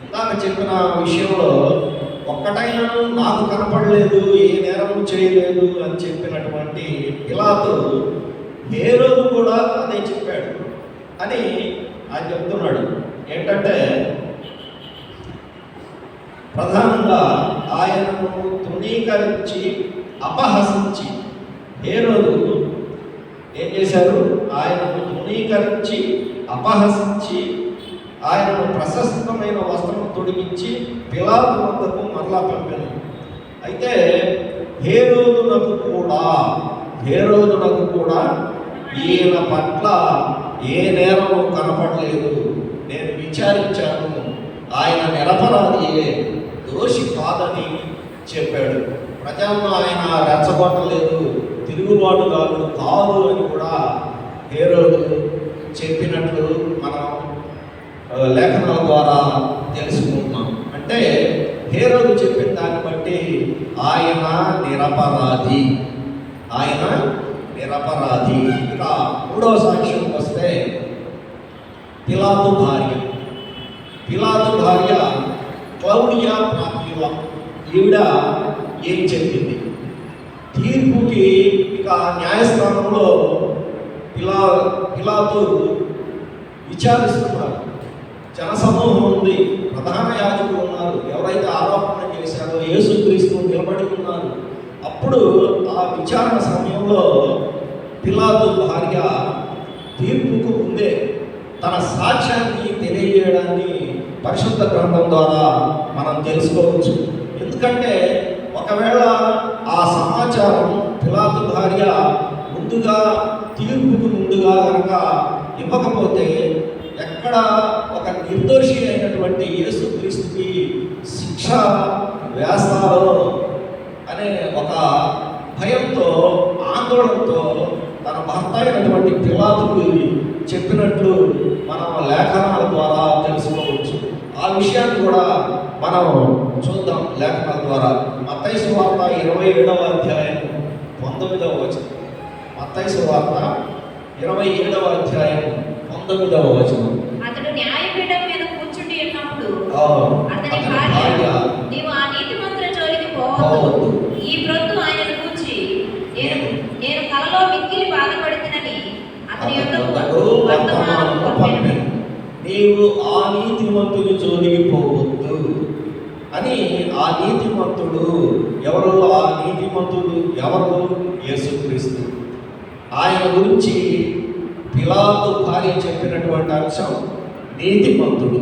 ఇందాక చెప్పిన విషయంలో ఒక్కటైనను నాకు కనపడలేదు, ఏ నేరము చేయలేదు అని చెప్పినటువంటి పిలాతు హేరోదు కూడా అదే చెప్పాడు అని ఆయన చెప్తున్నాడు. ఏంటంటే ప్రధానంగా ఆయనను తృణీకరించి అపహసించి, హేరోదు ఏం చేశారు? ఆయనను తృణీకరించి అపహసించి ఆయనను ప్రశస్తమైన వస్త్రం తొడిగించి పిలాతు వద్దకు మరలా పంపాను. అయితే హేరోదునకు కూడా ఈయన పట్ల ఏ నేరము కనపడలేదు, నేను విచారించాను, ఆయన నిరపరాధియే, దోషి కాదని చెప్పాడు. ప్రజలను ఆయన రెచ్చగొట్టలేదు, తిరుగుబాటుదారుడు కాదు అని కూడా హేరోదు చెప్పినట్లు మనం లేఖనాల ద్వారా తెలుసుకుంటున్నాం. అంటే హేరోదు చెప్పిన దాన్ని బట్టి ఆయన నిరపరాధి. ఇక మూడవ సాక్ష్యం వస్తే పిలాతు భార్య క్లౌడియా ప్రాప్యుల, ఈవిడ ఏం చెప్పింది? తీర్పుకి ఇక న్యాయస్థానంలో పిలాతు విచారిస్తున్నారు. జనసమూహం ఉంది, ప్రధాన యాజకులు ఉన్నారు, ఎవరైతే ఆరోపణ చేశారో యేసుక్రీస్తు నిలబడి ఉన్నారు. అప్పుడు ఆ విచారణ సమయంలో పిలాతు భార్య తీర్పుకు ముందే తన సాక్ష్యాన్ని తెలియజేయడాన్ని పరిశుద్ధ గ్రంథం ద్వారా మనం తెలుసుకోవచ్చు. ఎందుకంటే ఒకవేళ ఆ సమాచారం పిలాతు భార్య తీర్పుకు ముందుగా కనుక ఇవ్వకపోతే ఎక్కడ ఒక నిర్దోషి అయినటువంటి యేసుక్రీస్తుకి శిక్ష వేస్తారో అనే ఒక భయంతో ఆందోళనతో తన భర్త అయినటువంటి పిలాతుకు చెప్పినట్లు మనం లేఖనాల ద్వారా తెలుసుకోవచ్చు. ఆ విషయాన్ని కూడా మనం చూద్దాం లేఖనాల ద్వారా. మత్తయి సువార్త 27వ అధ్యాయం 19వ వచనం. మత్తయి సువార్త 27వ అధ్యాయం 19వ వచనం. అతడు న్యాయపీఠం మీద కూర్చుండి ఉన్నప్పుడు అతని భార్య భార్య, నీవు ఆ నీతిమంతుల జోలికి పోవద్దు, ఈ ప్రొద్దు ఆయనను కూర్చి నేను కలలో మిక్కిలి బాధపడుతున్నని అతని యొద్దకు వర్తమానం పంపెను. నీవు ఆ నీతిమంతుని జోలికి పోవద్దు అని. ఆ నీతిమంతుడు ఎవరు? ఆ నీతిమంతుడు ఎవరు? యేసుక్రీస్తు. ఆయన గురించి పిలాతు భార్య చెప్పినటువంటి అంశం నీతిమంతుడు.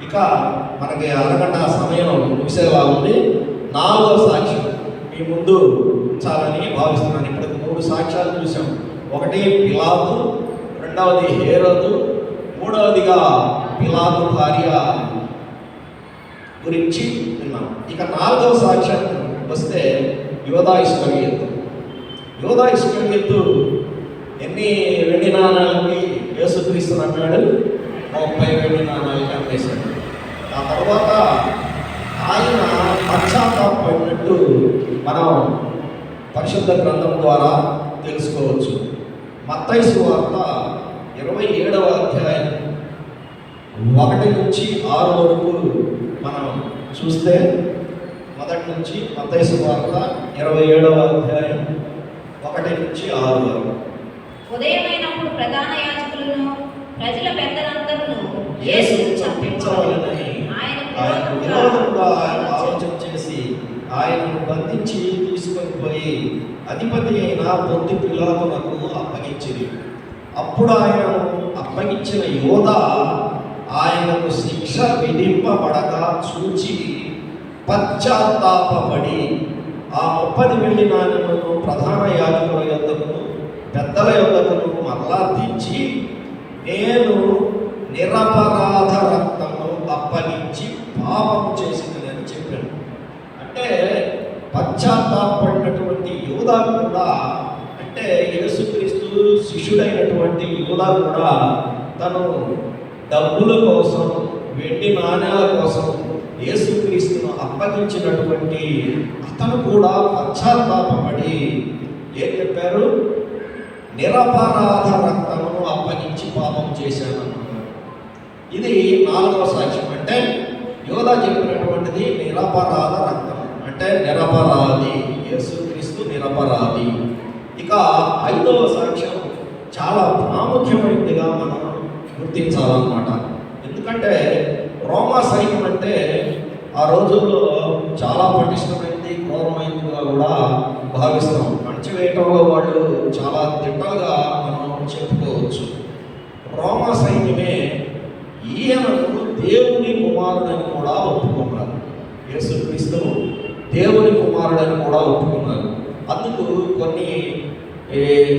ఇక మనకి అరగంట సమయం ముగిసేలా ఉంది. 4వ సాక్ష్యం మీ ముందు ఉంచాలని భావిస్తున్నాను. ఇప్పుడు 3 సాక్ష్యాలు చూసాం. ఒకటి పిలాతు, రెండవది హేరోదు, మూడవదిగా పిలాతు భార్య గురించి విన్నాం. ఇక 4వ సాక్ష్యం వస్తే యూదా ఇస్కరియోతు. యూదా ఇస్కరియోతు ఎన్ని వెండి నాణాలకి యేసుక్రీస్తుని అన్నాడు? 30 వెండి నాణాలకి అమ్మేశాడు. ఆ తర్వాత ఆయన పశ్చాత్తాపడినట్టు మనం పరిశుద్ధ గ్రంథం ద్వారా తెలుసుకోవచ్చు. మత్తయి సువార్త 27వ అధ్యాయం 1 నుంచి 6 వరకు మనం చూస్తే, మొదటి నుంచి మత్తయి సువార్త 27వ అధ్యాయం 1 నుంచి 6 వరకు. ఉదయమైనప్పుడు ప్రధాన యాజకులను ప్రజల పెద్దలందరూ యేసును చంపించవాలని ఆయన విరోధంగా ఆలోచన చేసి ఆయనను బంధించి తీసుకొని పోయి అధిపతి అయిన పొంతి పిలాతునకు అప్పగించింది. అప్పుడు ఆయనను అప్పగించిన యోధా ఆయనకు శిక్ష విధింపబడగా చూచి పశ్చాత్తాపడి ఆ 30 వెండి నాణెలను ప్రధాన యాజకుల యొద్దకును పెద్దల యొద్దకును మరలా తెచ్చి, నేను నిరపరాధ రక్తము అప్పగించి పాపం చేసిందని చెప్పాను. అంటే పశ్చాత్తాపడినటువంటి యూదా కూడా, అంటే యేసుక్రీస్తు శిష్యుడైనటువంటి యూదా కూడా తను డబ్బుల కోసం, వెండి నాణ్యాల కోసం యేసుక్రీస్తును అప్పగించినటువంటి అతను కూడా పశ్చాత్తాపడి ఏం చెప్పారు? నిరపరాధ రక్తమును అప్పగించి పాపం చేశానన్నాడు. ఇది 4వ సాక్ష్యం. అంటే యోధా చెప్పినటువంటిది నిరపరాధ రక్తం, అంటే నిరపరాధి. యేసుక్రీస్తు నిరపరాధి. ఇక 5వ సాక్ష్యం చాలా ప్రాముఖ్యమైనదిగా మనం గుర్తించాలన్నమాట. ఎందుకంటే రోమా సైన్యం అంటే ఆ రోజుల్లో చాలా పటిష్టమైనది, క్రూరమైనదిగా కూడా భావిస్తాం. అణచివేయటంలో వాళ్ళు చాలా దిట్టలుగా మనం చెప్పుకోవచ్చు. రోమా సైన్యమే ఈయనను దేవుని కుమారుడని కూడా ఒప్పుకున్నారు. యేసుక్రీస్తును దేవుని కుమారుడని కూడా ఒప్పుకున్నారు. అందుకు కొన్ని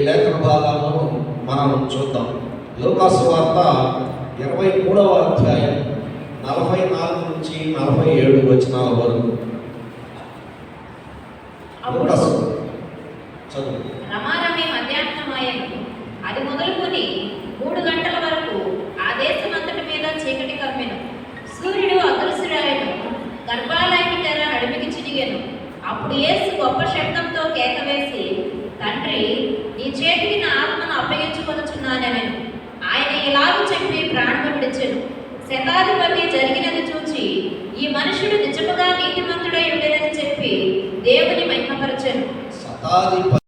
లేఖన భాగాలను మనం చూద్దాం. లూకాసు వార్త 23వ అధ్యాయం 44 నుంచి 47 వచనాల వరకు. రమారమి మధ్యాహ్నమాయను. అది మొదలుకొని 3 గంటల వరకు ఆ దేశమంతటి మీద చీకటి కమ్మెను. సూర్యుడు అదృశ్యుడాయను. గర్భాలయానికి తెర నడిమికి చినిగెను. అప్పుడు యేసు గొప్ప శబ్దంతో కేక వేసి, తండ్రి, నీ చేతికి నా ఆత్మను అప్పగించుకొనుచున్నానెను. ఆయన ఇలాగూ చెప్పి ప్రాణము విడిచెను. శతాధిపతి జరిగినది చూచి, ఈ మనుషుడు నిజముగా నీతిమంతుడై ఉండేదని చెప్పి దేవుని మహిమపరచెను. శతాధిపతి